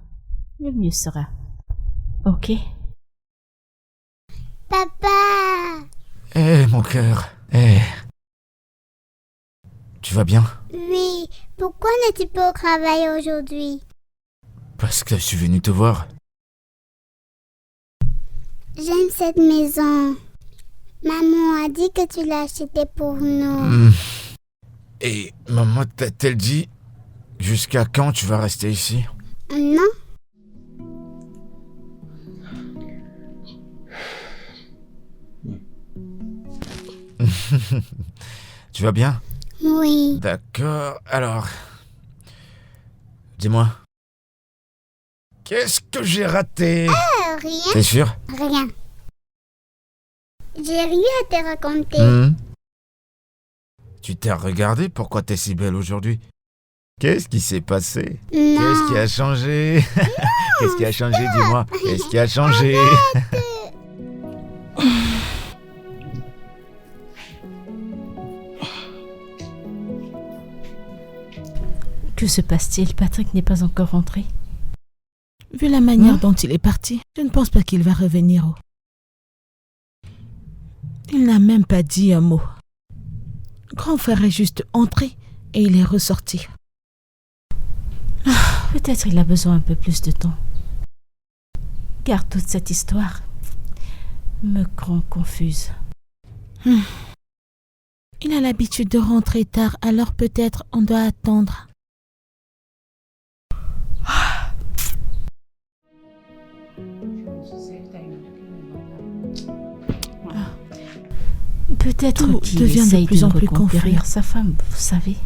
le mieux sera. Ok? Papa! Mon cœur. Tu vas bien? Oui, pourquoi n'es-tu pas au travail aujourd'hui? Parce que je suis venu te voir. J'aime cette maison. Maman a dit que tu l'as achetée pour nous. Et maman t'a-t-elle dit jusqu'à quand tu vas rester ici? Non? Tu vas bien? Oui. D'accord, alors... Dis-moi. Qu'est-ce que j'ai raté? Rien? T'es sûr? Rien. J'ai rien à te raconter. Tu t'es regardé? Pourquoi t'es si belle aujourd'hui? Qu'est-ce qui s'est passé? Non. Qu'est-ce qui a changé? Qu'est-ce qui a changé? Dis-moi. Qu'est-ce qui a changé? Que se passe-t-il? Patrick n'est pas encore rentré. Vu la manière dont il est parti, je ne pense pas qu'il va revenir. Il n'a même pas dit un mot. Grand frère est juste entré et il est ressorti. Peut-être il a besoin un peu plus de temps. Car toute cette histoire me rend confuse. Il a l'habitude de rentrer tard, alors peut-être on doit attendre. Peut-être Tout qu'il devient de essaye plus en plus reconquérir confus. sa femme, vous savez.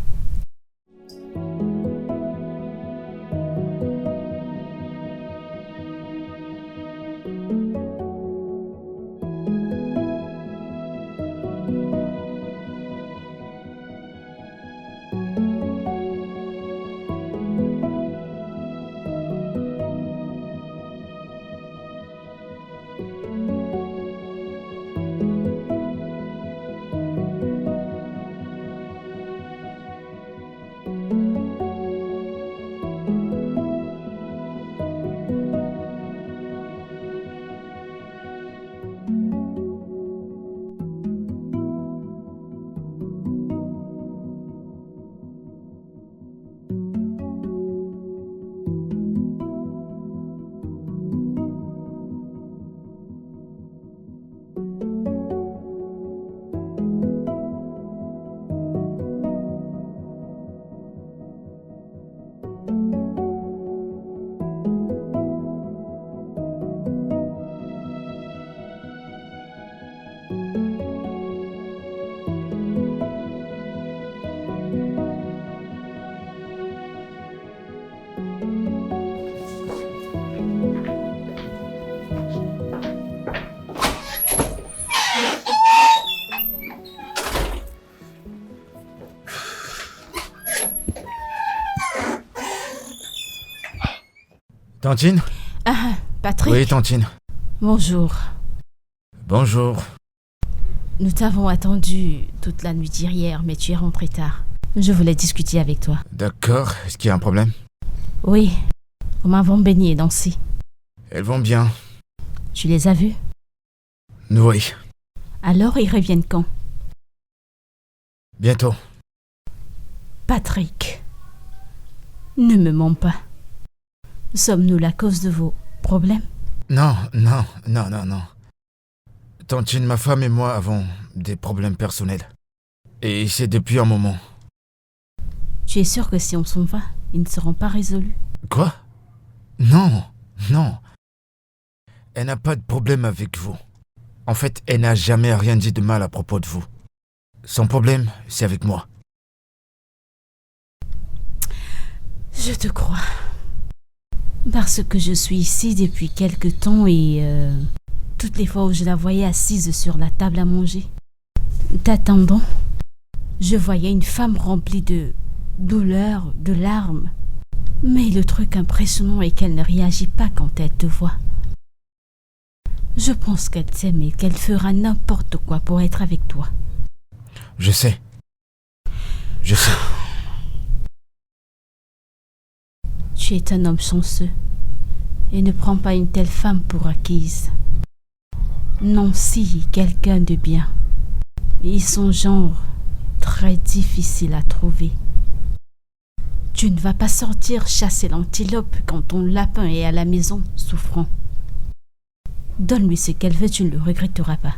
Tantine? Ah, Patrick. Oui, Tantine. Bonjour. Bonjour. Nous t'avons attendu toute la nuit d'hier, mais tu es rentré tard. Je voulais discuter avec toi. D'accord. Est-ce qu'il y a un problème? Oui, nous m'avons baigné et dansé. Elles vont bien. Tu les as vus? Oui. Alors ils reviennent quand? Bientôt. Patrick, ne me mens pas. Sommes-nous la cause de vos problèmes? Non. Tantine, ma femme et moi avons des problèmes personnels. Et c'est depuis un moment. Tu es sûr que si on s'en va, ils ne seront pas résolus? Quoi? Non. Elle n'a pas de problème avec vous. En fait, elle n'a jamais rien dit de mal à propos de vous. Son problème, c'est avec moi. Je te crois. Parce que je suis ici depuis quelque temps et toutes les fois où je la voyais assise sur la table à manger, t'attendant, je voyais une femme remplie de douleur, de larmes. Mais le truc impressionnant est qu'elle ne réagit pas quand elle te voit. Je pense qu'elle t'aime et qu'elle fera n'importe quoi pour être avec toi. Je sais. Je sais. Tu es un homme chanceux et ne prends pas une telle femme pour acquise. Nancy est quelqu'un de bien et son genre très difficile à trouver. Tu ne vas pas sortir chasser l'antilope quand ton lapin est à la maison souffrant. Donne-lui ce qu'elle veut, tu ne le regretteras pas.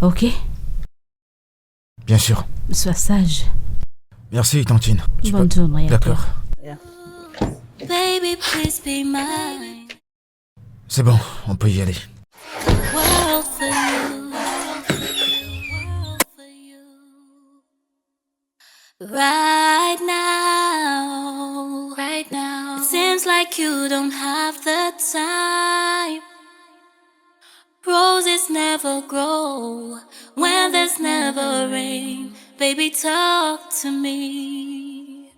Ok? Bien sûr. Sois sage. Merci, tantine. Bonne journée à toi. D'accord. Baby, please be mine. C'est bon, on peut y aller. World for you. World for you. Right now. Right now. It seems like you don't have the time. Roses never grow when there's never rain. Baby, talk to me.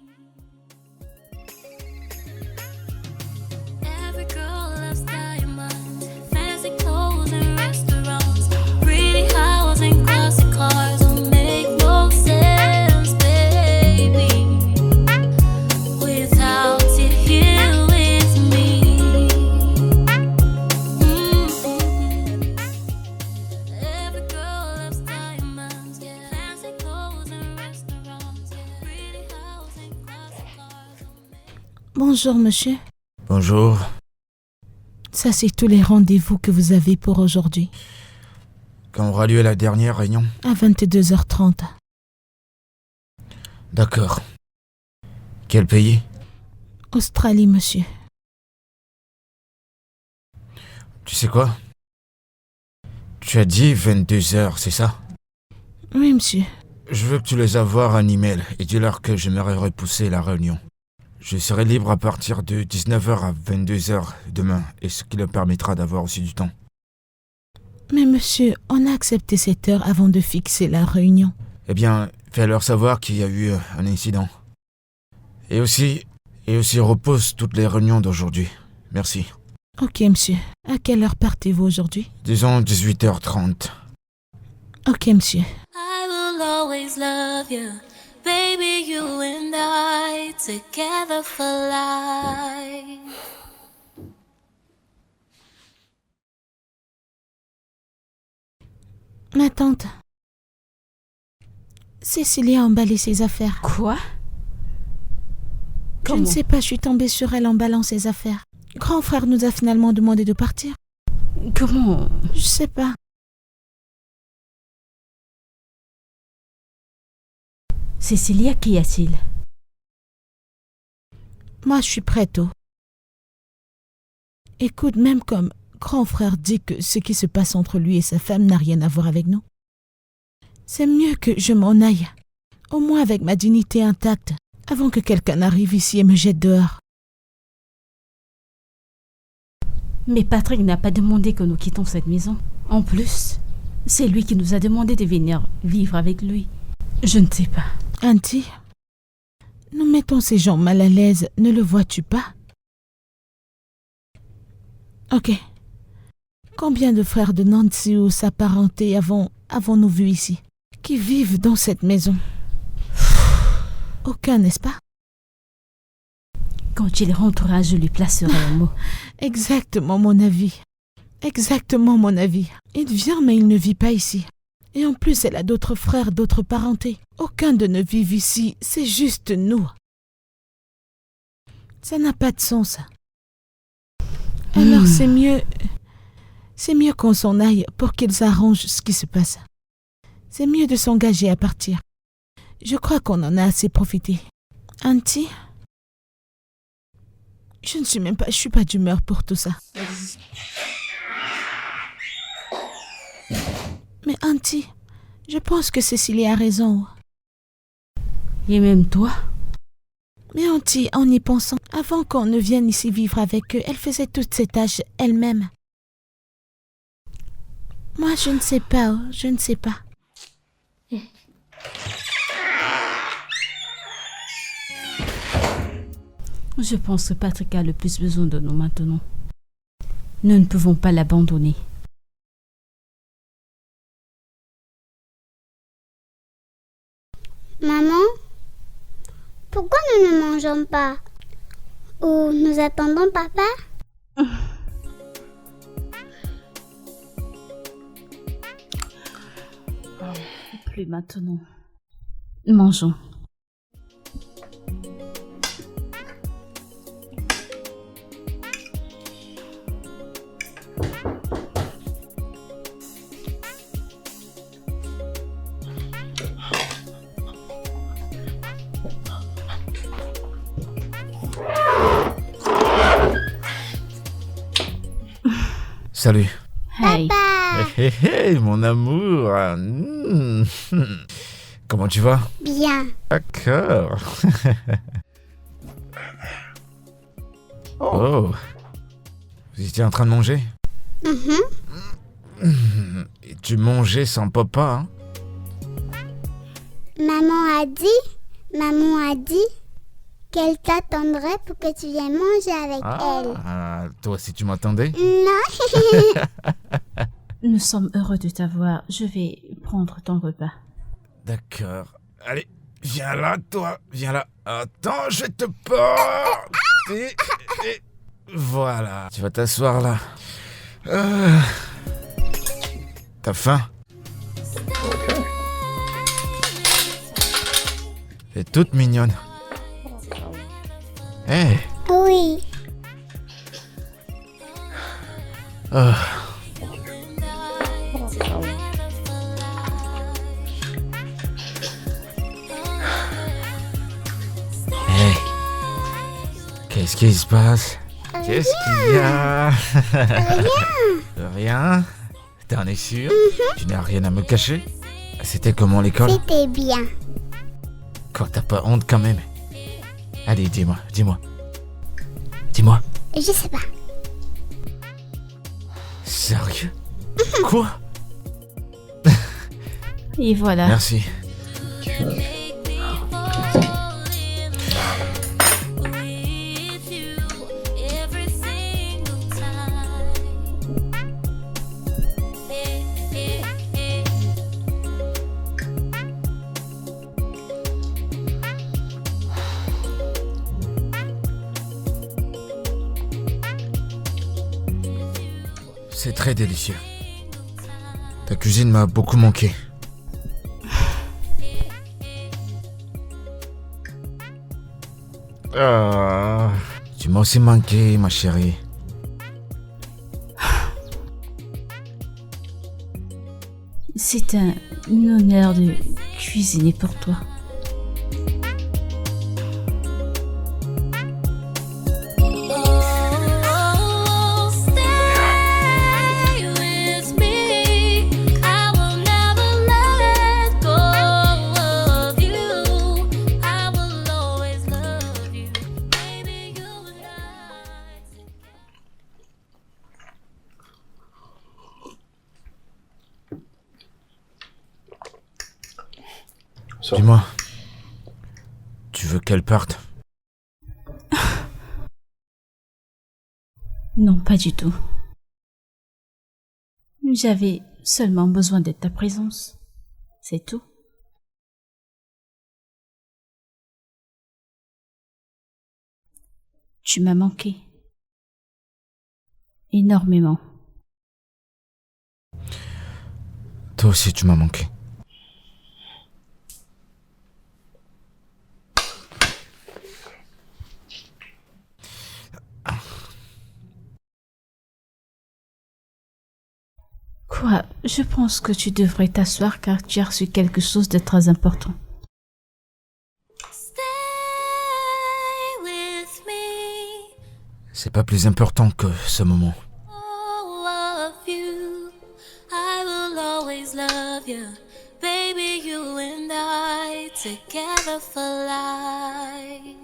Every girl loves diamonds, fancy clothes and restaurants, pretty house and classic cars don't make no sense, baby, without you here with me. Every girl loves diamonds, yeah, fancy clothes and restaurants, yeah, pretty house and classic cars don't make. Bonjour, monsieur. Bonjour. Ça, c'est tous les rendez-vous que vous avez pour aujourd'hui. Quand aura lieu la dernière réunion? À 22h30. D'accord. Quel pays? Australie, monsieur. Tu sais quoi? Tu as dit 22h, c'est ça? Oui, monsieur. Je veux que tu les avoir un email et dis-leur que j'aimerais repousser la réunion. Je serai libre à partir de 19h à 22h demain, et ce qui leur permettra d'avoir aussi du temps. Mais monsieur, on a accepté cette heure avant de fixer la réunion. Eh bien, fais-leur savoir qu'il y a eu un incident. Et aussi repose toutes les réunions d'aujourd'hui. Merci. Ok, monsieur. À quelle heure partez-vous aujourd'hui? Disons 18h30. Ok, monsieur. I will always love you, baby, you and I, together for life. Ma tante. Cécilie a emballé ses affaires. Quoi? Je ne sais pas, je suis tombée sur elle emballant ses affaires. Grand frère nous a finalement demandé de partir. Comment? Je sais pas. Cécilia, qu'y a-t-il? Moi, je suis prête. Écoute, même comme grand frère dit que ce qui se passe entre lui et sa femme n'a rien à voir avec nous, c'est mieux que je m'en aille, au moins avec ma dignité intacte, avant que quelqu'un arrive ici et me jette dehors. Mais Patrick n'a pas demandé que nous quittions cette maison. En plus, c'est lui qui nous a demandé de venir vivre avec lui. Je ne sais pas. Auntie, nous mettons ces gens mal à l'aise, ne le vois-tu pas? Ok. Combien de frères de Nancy ou sa parenté avons-nous vu ici, qui vivent dans cette maison? Aucun, n'est-ce pas? Quand il rentrera, je lui placerai un mot. Exactement mon avis. Exactement mon avis. Il vient, mais il ne vit pas ici. Et en plus, elle a d'autres frères, d'autres parentés. Aucun de ne vit ici, c'est juste nous. Ça n'a pas de sens. Alors c'est mieux qu'on s'en aille pour qu'ils arrangent ce qui se passe. C'est mieux de s'engager à partir. Je crois qu'on en a assez profité. Auntie, je suis pas d'humeur pour tout ça. Mais Auntie, je pense que Cécilie a raison. Et même toi? Mais Auntie, en y pensant, avant qu'on ne vienne ici vivre avec eux, elle faisait toutes ces tâches elle-même. Moi, je ne sais pas, je ne sais pas. Je pense que Patrick a le plus besoin de nous maintenant. Nous ne pouvons pas l'abandonner. Maman, pourquoi nous ne mangeons pas? Ou nous attendons papa? Plus maintenant. Mangeons. Salut. Hey. Hé hé hé, mon amour. Comment tu vas? Bien. D'accord. Oh. Vous étiez en train de manger? Et tu mangeais sans papa, hein? Maman a dit qu'elle t'attendrait pour que tu viennes manger avec elle. Toi aussi tu m'attendais? Non. Nous sommes heureux de t'avoir. Je vais prendre ton repas. D'accord. Allez, viens là, toi. Viens là. Attends, je te porte. Et voilà. Tu vas t'asseoir là. T'as faim? T'es toute mignonne. Hé. Oui. Hey. Qu'est-ce qui se passe? Qu'est-ce qu'il y a? Rien. T'en es sûr? Tu n'as rien à me cacher? C'était comment l'école? C'était bien. Quand t'as pas honte quand même. Allez, dis-moi. Dis-moi. Je sais pas. Sérieux? Quoi? Et voilà. Merci. C'est très délicieux. Ta cuisine m'a beaucoup manqué. Tu m'as aussi manqué, ma chérie. C'est un honneur de cuisiner pour toi. Oh, stay with me. I will never let go of you. I will always love you. Baby, you and I. Dis-moi. Tu veux qu'elle parte? Non, pas du tout. J'avais seulement besoin de ta présence. C'est tout. Tu m'as manqué. Énormément. Toi aussi, tu m'as manqué. Quoi? Je pense que tu devrais t'asseoir car tu as reçu quelque chose de très important. Stay with me. C'est pas plus important que ce moment. All of you. I will always love you. Baby, you and I together for life.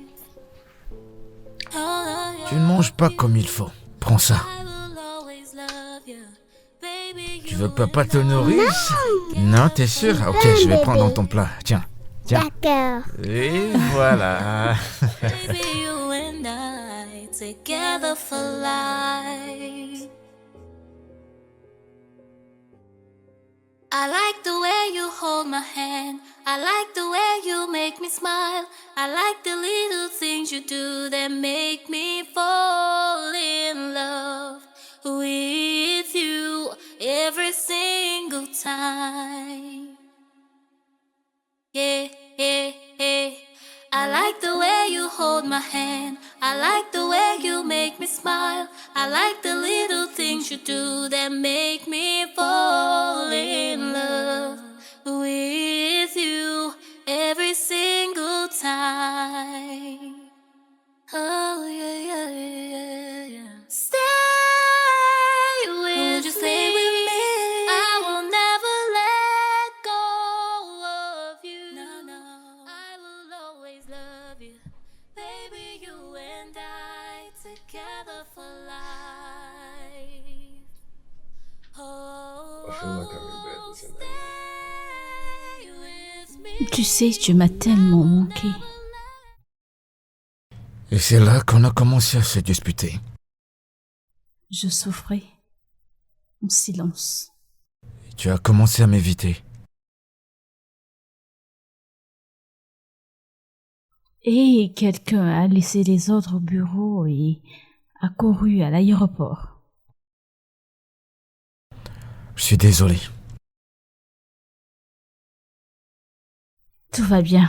Oh, Tu ne manges pas comme il faut. Prends ça. I will always love you. Baby, Tu veux que papa te nourrisse? Non, t'es sûr? Ok, je vais prendre dans ton plat. Tiens. D'accord. Et voilà. baby, you and I together for life. I like the way you hold my hand. I like the way you make me smile. I like the little things you do that make me fall in love with you every single time. Yeah, yeah, yeah. I like the way you hold my hand. I like the way you make me smile. I like the little things you do that make me fall in love with you every single time. Oh yeah, yeah, yeah, yeah. Stay with me. I will never let go of you. No, I will always love you, baby. You and I together for life. Oh, stay with me. Tu sais, tu m'as tellement manqué. Et c'est là qu'on a commencé à se disputer. Je souffrais en silence. Et tu as commencé à m'éviter. Et quelqu'un a laissé les ordres au bureau et a couru à l'aéroport. Je suis désolé. Tout va bien.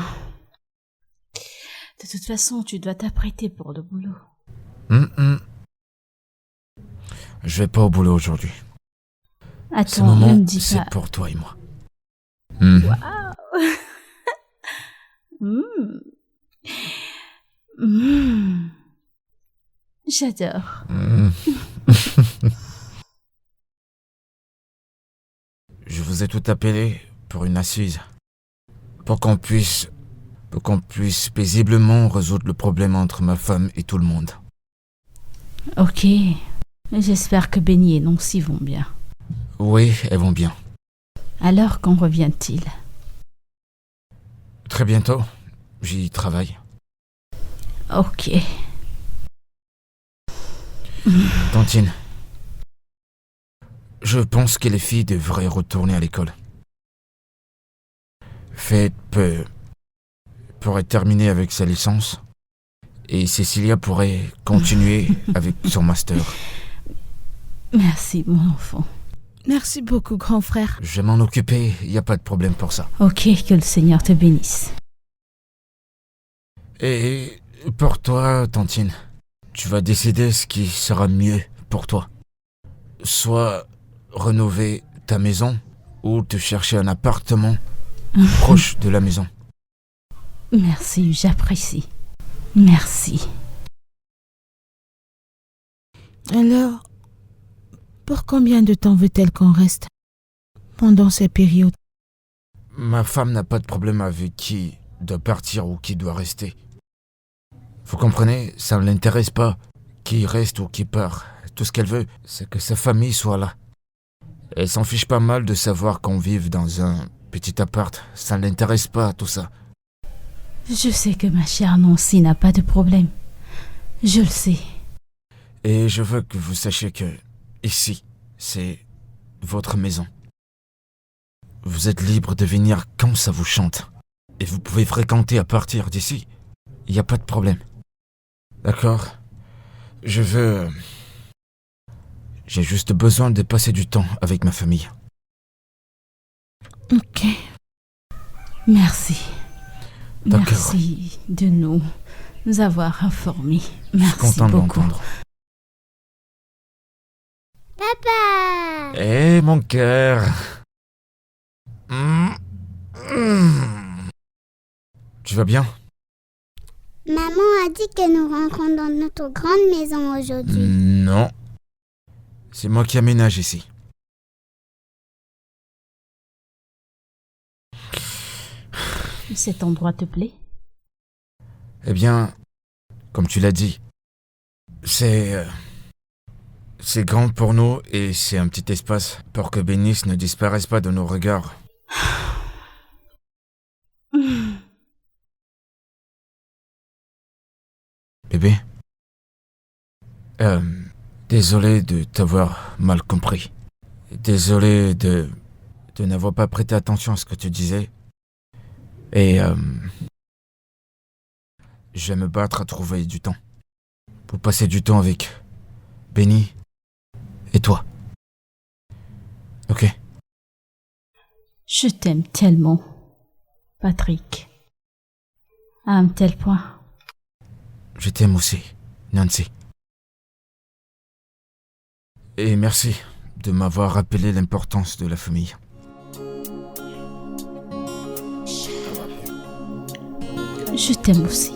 De toute façon, tu dois t'apprêter pour le boulot. Je vais pas au boulot aujourd'hui. Ce Attends, ne moment, me dis c'est pas. pour toi et moi. J'adore. Je vous ai tout appelé pour une assise. Pour qu'on puisse paisiblement résoudre le problème entre ma femme et tout le monde. Ok. J'espère que Benny et Nancy vont bien. Oui, elles vont bien. Alors, quand revient-il? Très bientôt. J'y travaille. Ok. Tantine, je pense que les filles devraient retourner à l'école. Faith pourrait terminer avec sa licence et Cécilia pourrait continuer avec son master. Merci, mon enfant. Merci beaucoup, grand frère. Je vais m'en occuper, il n'y a pas de problème pour ça. Ok, que le Seigneur te bénisse. Et pour toi, Tantine, tu vas décider ce qui sera mieux pour toi. Soit rénover ta maison ou te chercher un appartement proche de la maison. Merci, j'apprécie. Merci. Alors, pour combien de temps veut-elle qu'on reste pendant ces périodes? Ma femme n'a pas de problème avec qui doit partir ou qui doit rester. Vous comprenez, ça ne l'intéresse pas qui reste ou qui part. Tout ce qu'elle veut, c'est que sa famille soit là. Elle s'en fiche pas mal de savoir qu'on vive dans un petit appart. Ça ne l'intéresse pas, tout ça. Je sais que ma chère Nancy n'a pas de problème. Je le sais. Et je veux que vous sachiez que ici, c'est votre maison. Vous êtes libre de venir quand ça vous chante. Et vous pouvez fréquenter à partir d'ici. Il n'y a pas de problème. D'accord? J'ai juste besoin de passer du temps avec ma famille. Ok. Merci. D'accord. Merci de nous avoir informés. Je suis Merci content de beaucoup. l'entendre. Papa! Eh, mon cœur. Tu vas bien? Maman a dit que nous rentrons dans notre grande maison aujourd'hui. Non. C'est moi qui aménage ici. Cet endroit te plaît? Eh bien, comme tu l'as dit, c'est grand pour nous et c'est un petit espace pour que Bénice ne disparaisse pas de nos regards. Bébé, désolé de t'avoir mal compris. Désolé de de n'avoir pas prêté attention à ce que tu disais. Et je vais me battre à trouver du temps. Pour passer du temps avec Benny et toi. Ok? Je t'aime tellement, Patrick. À un tel point. Je t'aime aussi, Nancy. Et merci de m'avoir rappelé l'importance de la famille. Je t'aime aussi.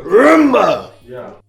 Rumba! Yeah.